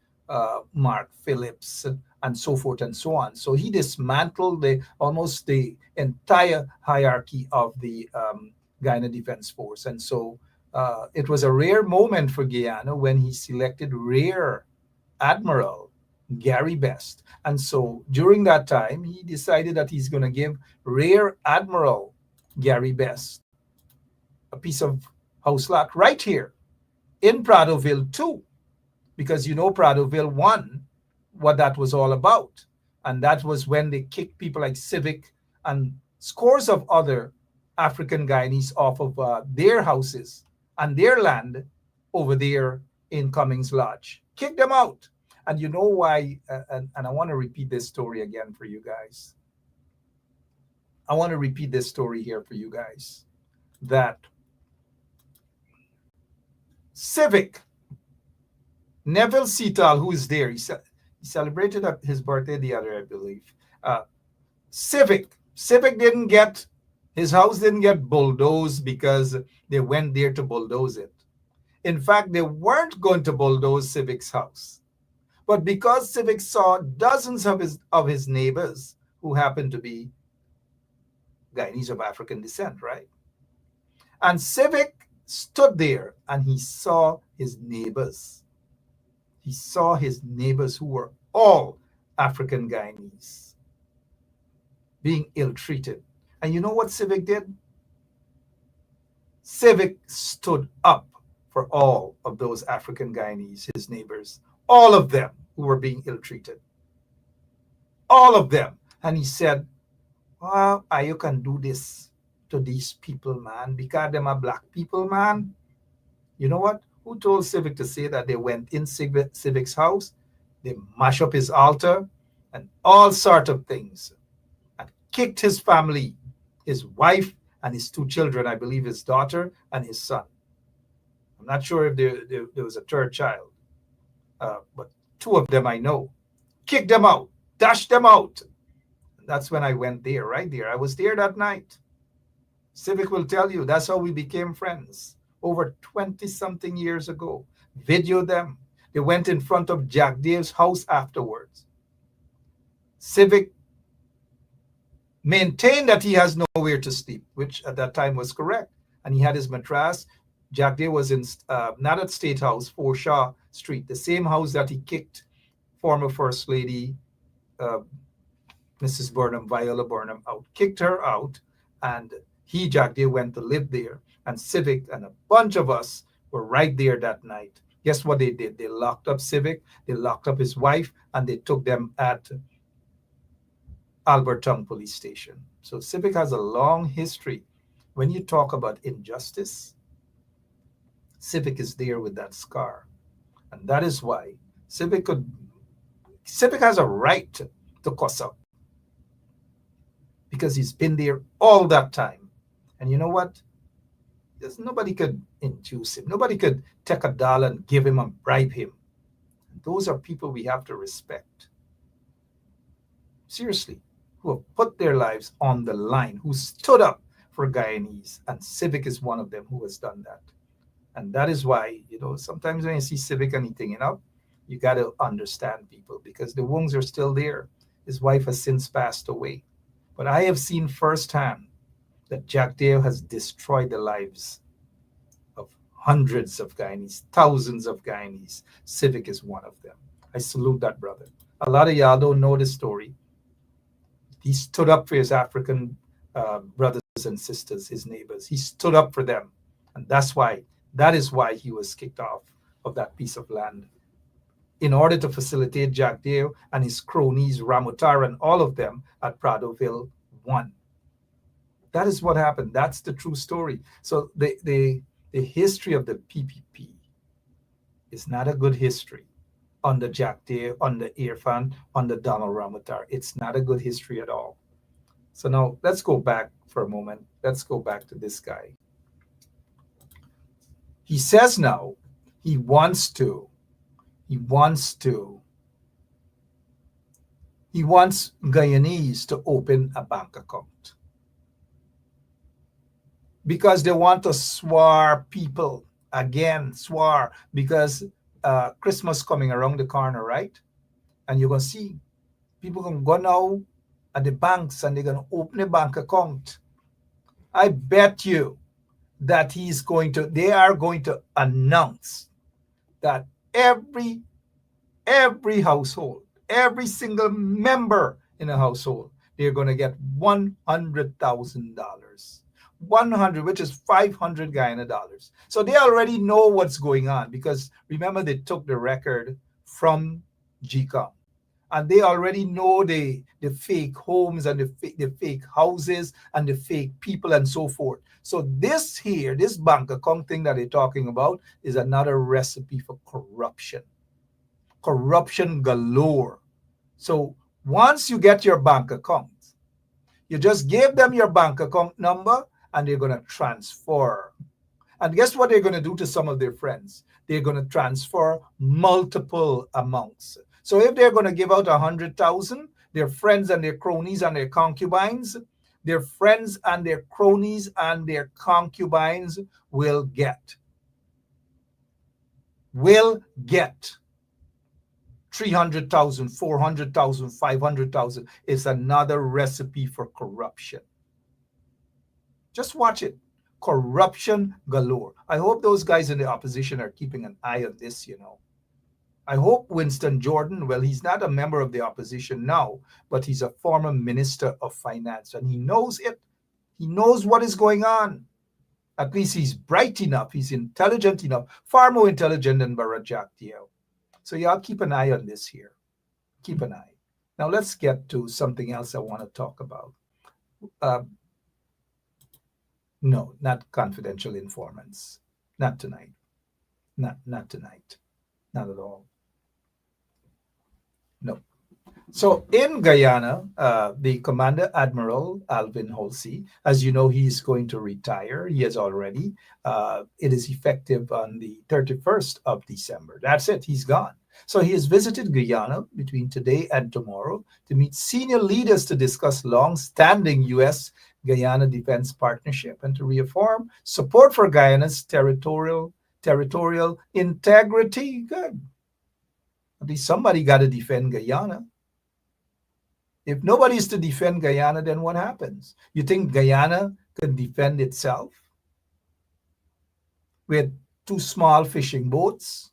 Mark Phillips, and so forth and so on. So he dismantled almost the entire hierarchy of the Guyana Defense Force. And so it was a rare moment for Guyana when he selected Rear Admiral Gary Best. And so during that time, he decided that he's going to give Rear Admiral Gary Best a piece of house lot right here in Prattville 2, because Prattville 1, what that was all about. And that was when they kicked people like Civic and scores of other African Guyanese off of their houses and their land over there in Cummings Lodge. Kicked them out. And you know why? And I want to repeat this story again for you guys. I want to repeat this story here for you guys. That Civic, Neville Seatal, who is there, he celebrated his birthday the other, I believe. Civic didn't get, his house didn't get bulldozed because they went there to bulldoze it. In fact, they weren't going to bulldoze Civic's house. But because Civic saw dozens of his neighbors who happened to be Guyanese of African descent, right? And Civic stood there and he saw his neighbors. He saw his neighbors who were all African Guyanese being ill-treated. And you know what Civic did? Civic stood up for all of those African Guyanese, his neighbors, all of them who were being ill-treated. All of them. And he said, well, you can do this to these people, man, because them are black people, man. You know what? Who told Civic to say that? They went in Civic's house, they mash up his altar, and all sorts of things, and kicked his family, his wife and his 2 children, I believe his daughter and his son. I'm not sure if there was a third child, but 2 of them I know. Kicked them out, dashed them out. And that's when I went there, right there. I was there that night. Civic will tell you that's how we became friends over 20-something years ago. Video them. They went in front of Jack Dave's house afterwards. Civic maintained that he has nowhere to sleep, which at that time was correct. And he had his mattress. Jack Dave was in not at State House, 4 Shaw Street, the same house that he kicked former First Lady Mrs. Burnham, Viola Burnham, out. Kicked her out, and Jack Day, went to live there. And Civic and a bunch of us were right there that night. Guess what they did? They locked up Civic, they locked up his wife, and they took them at Alberton Police Station. So Civic has a long history. When you talk about injustice, Civic is there with that scar. And that is why Civic has a right to cuss up, because he's been there all that time. And you know what? Nobody could induce him. Nobody could take $1 and give him and bribe him. Those are people we have to respect. Seriously, who have put their lives on the line, who stood up for Guyanese. And Civic is one of them who has done that. And that is why, sometimes when you see Civic anything up, you got to understand people, because the wounds are still there. His wife has since passed away. But I have seen firsthand that Jack Dale has destroyed the lives of hundreds of Guyanese, thousands of Guyanese. Civic is one of them. I salute that brother. A lot of y'all don't know this story. He stood up for his African brothers and sisters, his neighbors. He stood up for them. And that's why That is why he was kicked off of that piece of land, in order to facilitate Jack Dale and his cronies, Ramutar and all of them at Pradoville 1. That is what happened. That's the true story. So the history of the PPP is not a good history under Jack Dale, under Irfan, under Donald Ramutar. It's not a good history at all. So now let's go back for a moment. Let's go back to this guy. He says now he wants Guyanese to open a bank account because they want to swar people again, because Christmas coming around the corner, right? And you're going to see people going to go now at the banks and they're going to open a bank account. I bet you that they are going to announce that every household, every single member in a household, they're going to get $100,000. 100, which is 500 Guyana dollars. So they already know what's going on, because remember, they took the record from GCOM. And they already know the fake homes and the fake houses and the fake people and so forth. So this bank account thing that they're talking about is another recipe for corruption. Corruption galore. So once you get your bank account, you just give them your bank account number and they're going to transfer. And guess what they're going to do to some of their friends? They're going to transfer multiple amounts. So if they're going to give out 100,000, their friends and their cronies and their concubines, their friends and their cronies and their concubines will get 300,000, 400,000, 500,000. It's another recipe for corruption. Just watch it. Corruption galore. I hope those guys in the opposition are keeping an eye on this, I hope Winston Jordan, well, he's not a member of the opposition now, but he's a former minister of finance, and he knows it. He knows what is going on. At least he's bright enough. He's intelligent enough, far more intelligent than Barajak Diao. So y'all keep an eye on this here. Keep an eye. Now let's get to something else I want to talk about. No, not confidential informants. Not tonight. Not tonight. Not at all. No. So in Guyana, the Commander Admiral Alvin Halsey, as you know, he is going to retire. He has already. It is effective on the 31st of December. That's it. He's gone. So he has visited Guyana between today and tomorrow to meet senior leaders to discuss long-standing U.S.-Guyana defense partnership and to reaffirm support for Guyana's territorial integrity. Good. At least somebody got to defend Guyana. If nobody is to defend Guyana, then what happens? You think Guyana can defend itself with 2 small fishing boats,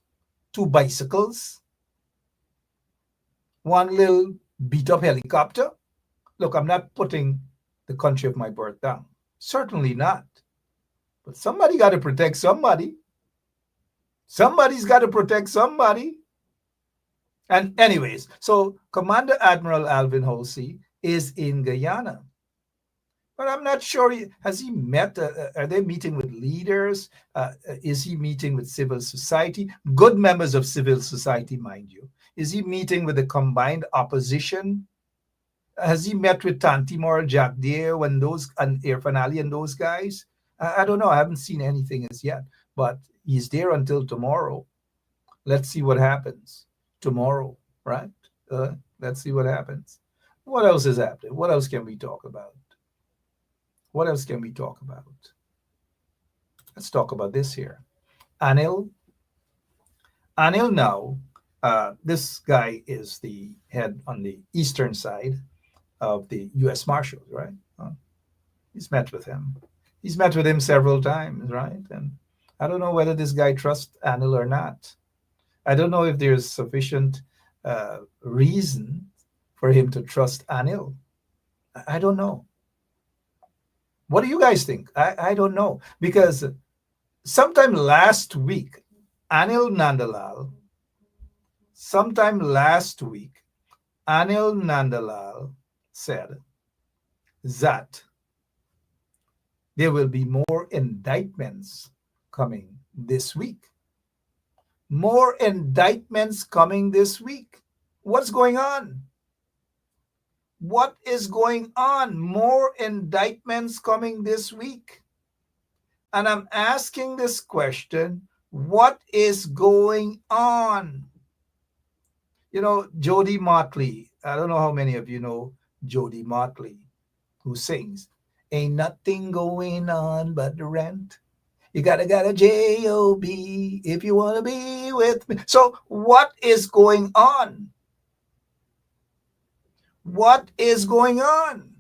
2 bicycles, 1 little beat-up helicopter? Look, I'm not putting the country of my birth down. Certainly not. But somebody got to protect somebody. Somebody's got to protect somebody. And anyways, so Commander Admiral Alvin Halsey is in Guyana. But I'm not sure, has he met, are they meeting with leaders? Is he meeting with civil society? Good members of civil society, mind you. Is he meeting with the combined opposition? Has he met with Tanti Moral, Jack Deo, and Irfan Ali and those guys? I don't know. I haven't seen anything as yet. But he's there until tomorrow. Let's see what happens tomorrow, right? Let's see what happens. What else is happening? What else can we talk about? What else can we talk about? Let's talk about this here. Anil now, this guy is the head on the eastern side of the U.S. Marshals, right? He's met with him. He's met with him several times, right? And I don't know whether this guy trusts Anil or not. I don't know if there's sufficient reason for him to trust Anil. I don't know. What do you guys think? I don't know. Because sometime last week, Anil Nandalal, sometime last week, Anil Nandalal said that there will be more indictments coming this week. More indictments coming this week. What's going on? What is going on? More indictments coming this week. And I'm asking this question, what is going on? You know, Jody Motley. I don't know how many of you know Jody Motley, who sings, "Ain't nothing going on but the rent. You gotta got a J-O-B if you want to be with me." So what is going on? What is going on?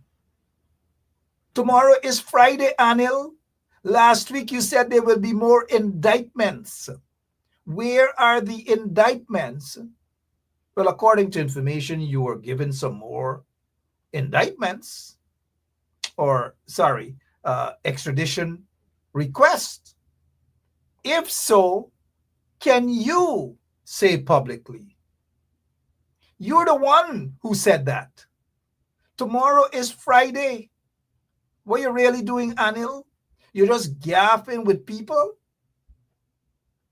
Tomorrow is Friday, Anil. Last week you said there will be more indictments. Where are the indictments? Well, according to information, you were given some more indictments, or sorry, extradition requests. If so, can you say publicly? You're the one who said that. Tomorrow is Friday. What are you really doing, Anil? You're just gaffing with people?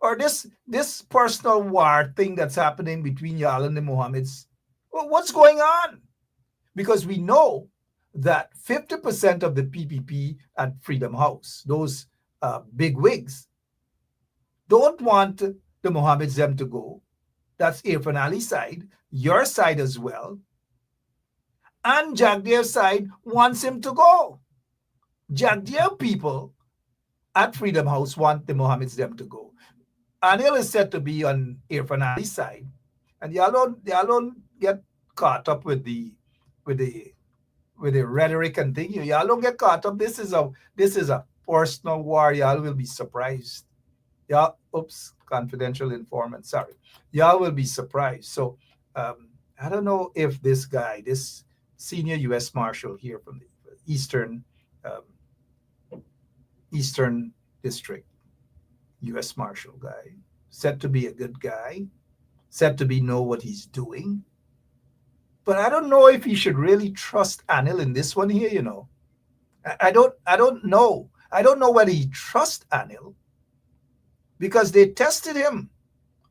Or this personal war thing that's happening between y'all and the Mohammeds? Well, what's going on? Because we know that 50% of the PPP at Freedom House, those big wigs, don't want the Mohammeds them to go. That's Irfan Ali's side, your side as well. And Jagdeer's side wants him to go. Jagdeer people at Freedom House want the Mohammeds them to go. Anil is said to be on Irfan Ali's side, and y'all don't get caught up with the rhetoric and thing. Y'all don't get caught up. This is a personal war. Y'all will be surprised. Y'all, oops, confidential informant. Sorry, y'all will be surprised. So I don't know if this guy, this senior U.S. Marshal here from the Eastern District, U.S. Marshal guy, said to be a good guy, said to be know what he's doing. But I don't know if he should really trust Anil in this one here, you know. I don't know. I don't know whether he trusts Anil, because they tested him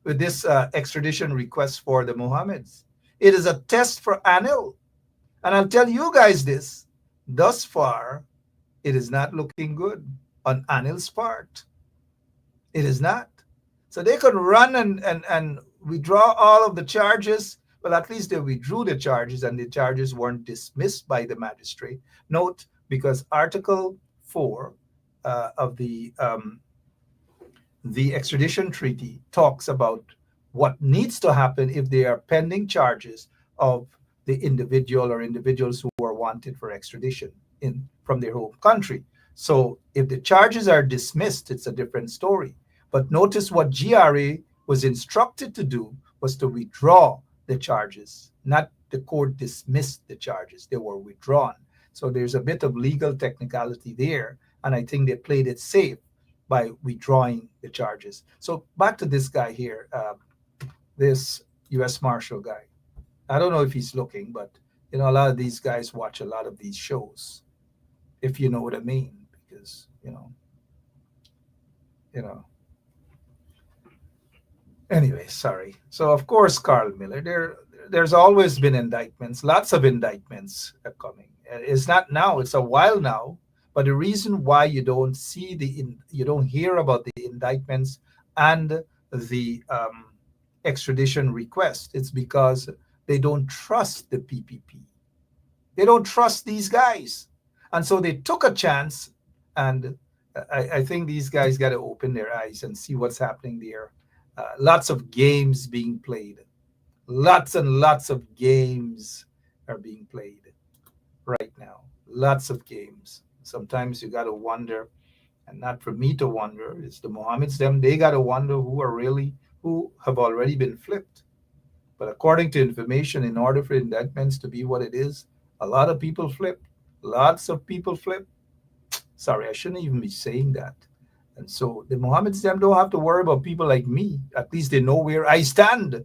with this extradition request for the Mohammeds. It is a test for Anil. And I'll tell you guys this, thus far, it is not looking good on Anil's part. It is not. So they could run and withdraw all of the charges. Well, at least they withdrew the charges, and the charges weren't dismissed by the magistrate. Note, because Article 4 of the extradition treaty talks about what needs to happen if there are pending charges of the individual or individuals who are wanted for extradition from their home country. So if the charges are dismissed, it's a different story. But notice what GRA was instructed to do was to withdraw the charges, not the court dismissed the charges. They were withdrawn. So there's a bit of legal technicality there, and I think they played it safe by withdrawing the charges. So back to this guy here, this U.S. Marshal guy. I don't know if he's looking, but you know, a lot of these guys watch a lot of these shows, if you know what I mean, because you know. Anyway, sorry. So of course, Carl Miller. There's always been indictments, lots of indictments are coming. It's not now; it's a while now. But the reason why you don't see you don't hear about the indictments and the extradition request, it's because they don't trust the PPP. They don't trust these guys, and so they took a chance. And I think these guys got to open their eyes and see what's happening there. Lots of games being played. Lots and lots of games are being played right now. Lots of games. Sometimes you got to wonder, and not for me to wonder, it's the Mohammeds them. They got to wonder who have already been flipped. But according to information, in order for indictments to be what it is, a lot of people flip. Lots of people flip. Sorry, I shouldn't even be saying that. And so the Mohammedans them don't have to worry about people like me. At least they know where I stand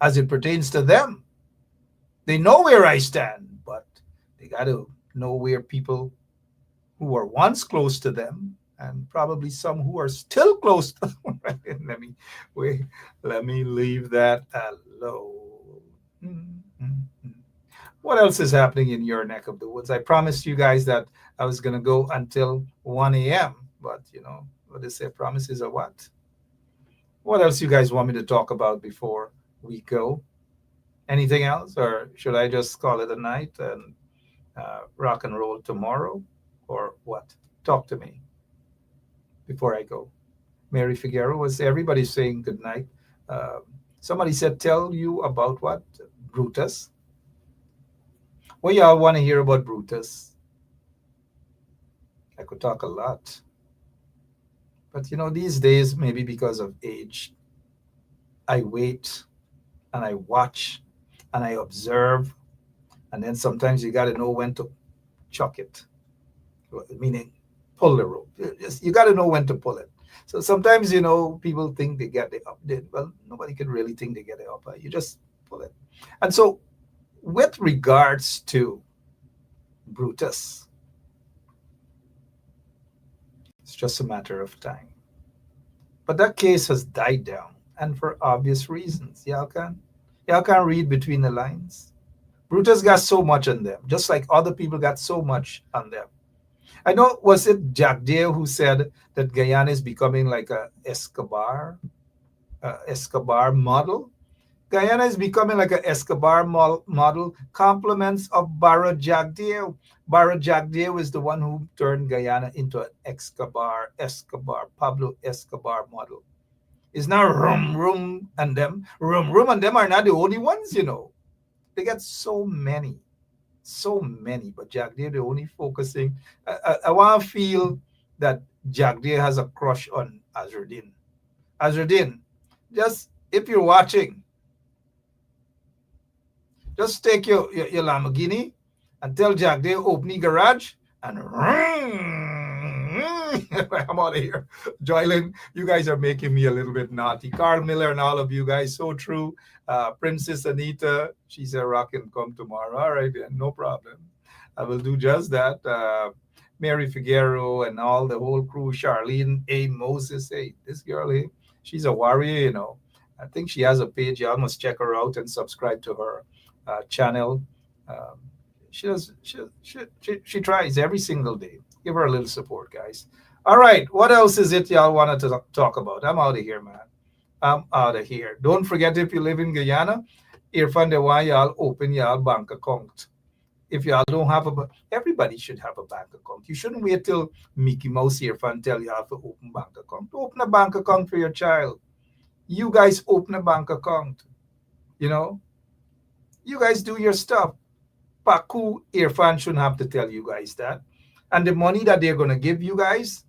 as it pertains to them. They know where I stand, but they got to know where people who were once close to them and probably some who are still close to them. let me wait, let me leave that alone. What else is happening in your neck of the woods? I promised you guys that I was going to go until 1 a.m. But, what they say, promises are what? What else you guys want me to talk about before we go? Anything else? Or should I just call it a night and rock and roll tomorrow? Or what? Talk to me before I go. Mary Figueroa, was everybody saying good night? Somebody said, tell you about what? Brutus. What y'all want to hear about Brutus? I could talk a lot. But these days, maybe because of age, I wait and I watch and I observe. And then sometimes you got to know when to chuck it, meaning pull the rope. You got to know when to pull it. So sometimes, people think they get the up. Well, nobody can really think they get the upper. You just pull it. And so with regards to Brutus, it's just a matter of time. But that case has died down, and for obvious reasons. Y'all can read between the lines. Brutus got so much on them, just like other people got so much on them. I know, was it Jack Dale who said that Guyana is becoming like a Escobar model? Guyana is becoming like an Escobar model, compliments of Barra Jagdeo. Barra Jagdeo is the one who turned Guyana into an Pablo Escobar model. It's now Rum and them. Rum and them are not the only ones, They got so many. But Jagdeo, they're only focusing. I want to feel that Jagdeo has a crush on Azruddin. Azruddin, just if you're watching, just take your Lamborghini and tell Jagdeo open the garage and I'm out of here. Joylin, you guys are making me a little bit naughty. Carl Miller and all of you guys, so true. Princess Anita, she said rock and come tomorrow. All right, then, no problem. I will do just that. Mary Figueroa and all the whole crew, Charlene A. Moses. Hey, this girl, hey, she's a warrior, I think she has a page. You must check her out and subscribe to her channel. She tries every single day. Give her a little support, guys. All right, what else is it y'all wanted to talk about? I'm out of here, man. I'm out of here. Don't forget, if you live in Guyana, Irfan Dewa, y'all open y'all bank account. If y'all don't have everybody should have a bank account. You shouldn't wait till Mickey Mouse Irfan tell you how to open bank account. Open a bank account for your child. You guys open a bank account. You guys do your stuff. Paku Irfan shouldn't have to tell you guys that. And the money that they're going to give you guys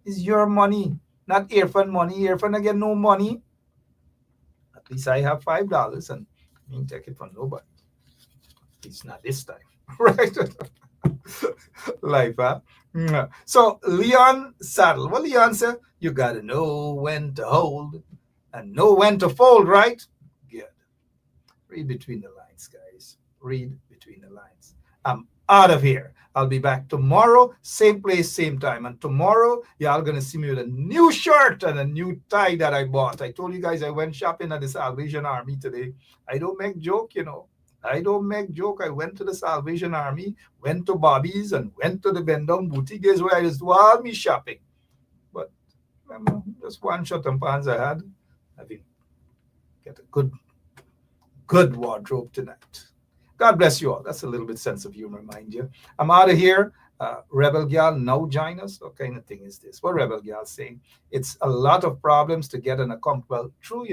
is your money, not Irfan money. Irfan again, no money. At least I have $5 and I didn't take it from nobody. At least not this time. Right? Life, huh? So Leon Saddle. Well, Leon said, you got to know when to hold and know when to fold, right? Good. Read between the lines, guys. Read between the lines. I'm out of here. I'll be back tomorrow, same place, same time. And tomorrow, y'all going to see me with a new shirt and a new tie that I bought. I told you guys I went shopping at the Salvation Army today. I don't make joke, I don't make joke. I went to the Salvation Army, went to Bobby's, and went to the Bendong Boutique. Is where I just do all me shopping. But just one shirt and pants I had. I think get a good wardrobe tonight. God bless you all. That's a little bit sense of humor, mind you. I'm out of here. Rebel Gal, now join us. What kind of thing is this? What Rebel Gal saying? It's a lot of problems to get an account. Well, true,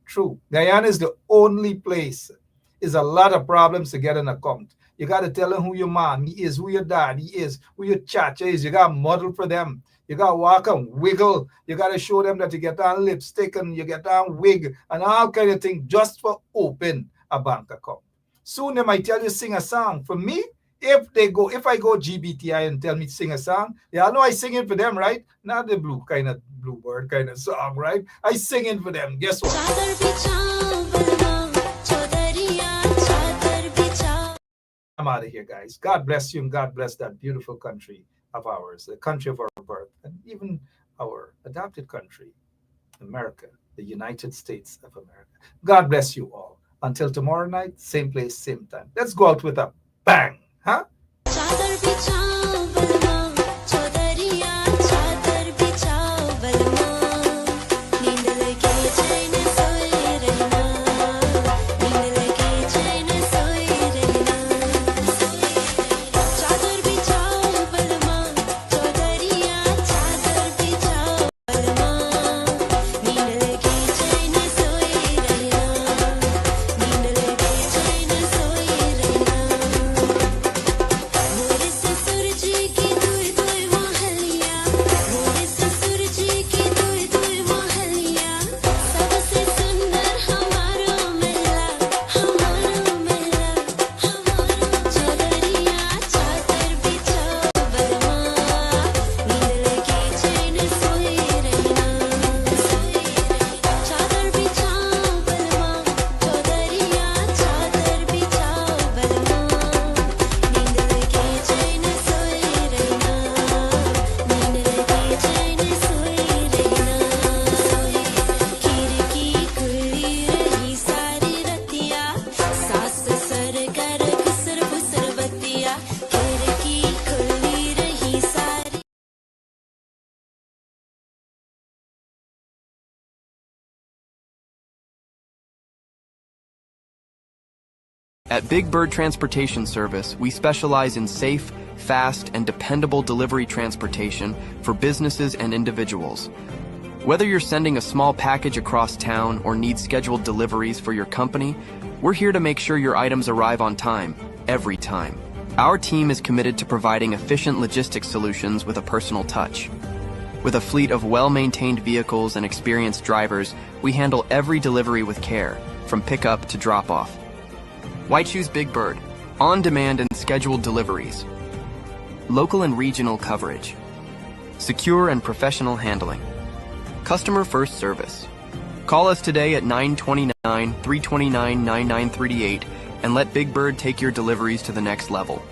true. Guyana is the only place. Is a lot of problems to get an account. You got to tell them who your mommy is, who your daddy is, who your chacha is. You got to model for them. You got to walk and wiggle. You got to show them that you get on lipstick and you get on wig and all kind of thing just for open a bank account. Soon they might tell you sing a song. For me, If I go GBTI and tell me to sing a song, y'all know I sing it for them, right? Not the bluebird kind of song, right? I sing it for them. Guess what? I'm out of here, guys. God bless you and God bless that beautiful country of ours, the country of our birth, and even our adopted country, America, the United States of America. God bless you all. Until tomorrow night, same place, same time. Let's go out with a bang, huh? At Big Bird Transportation Service, we specialize in safe, fast, and dependable delivery transportation for businesses and individuals. Whether you're sending a small package across town or need scheduled deliveries for your company, we're here to make sure your items arrive on time, every time. Our team is committed to providing efficient logistics solutions with a personal touch. With a fleet of well-maintained vehicles and experienced drivers, we handle every delivery with care, from pickup to drop-off. Why choose Big Bird? On-demand and scheduled deliveries. Local and regional coverage. Secure and professional handling. Customer-first service. Call us today at 929-329-9938 and let Big Bird take your deliveries to the next level.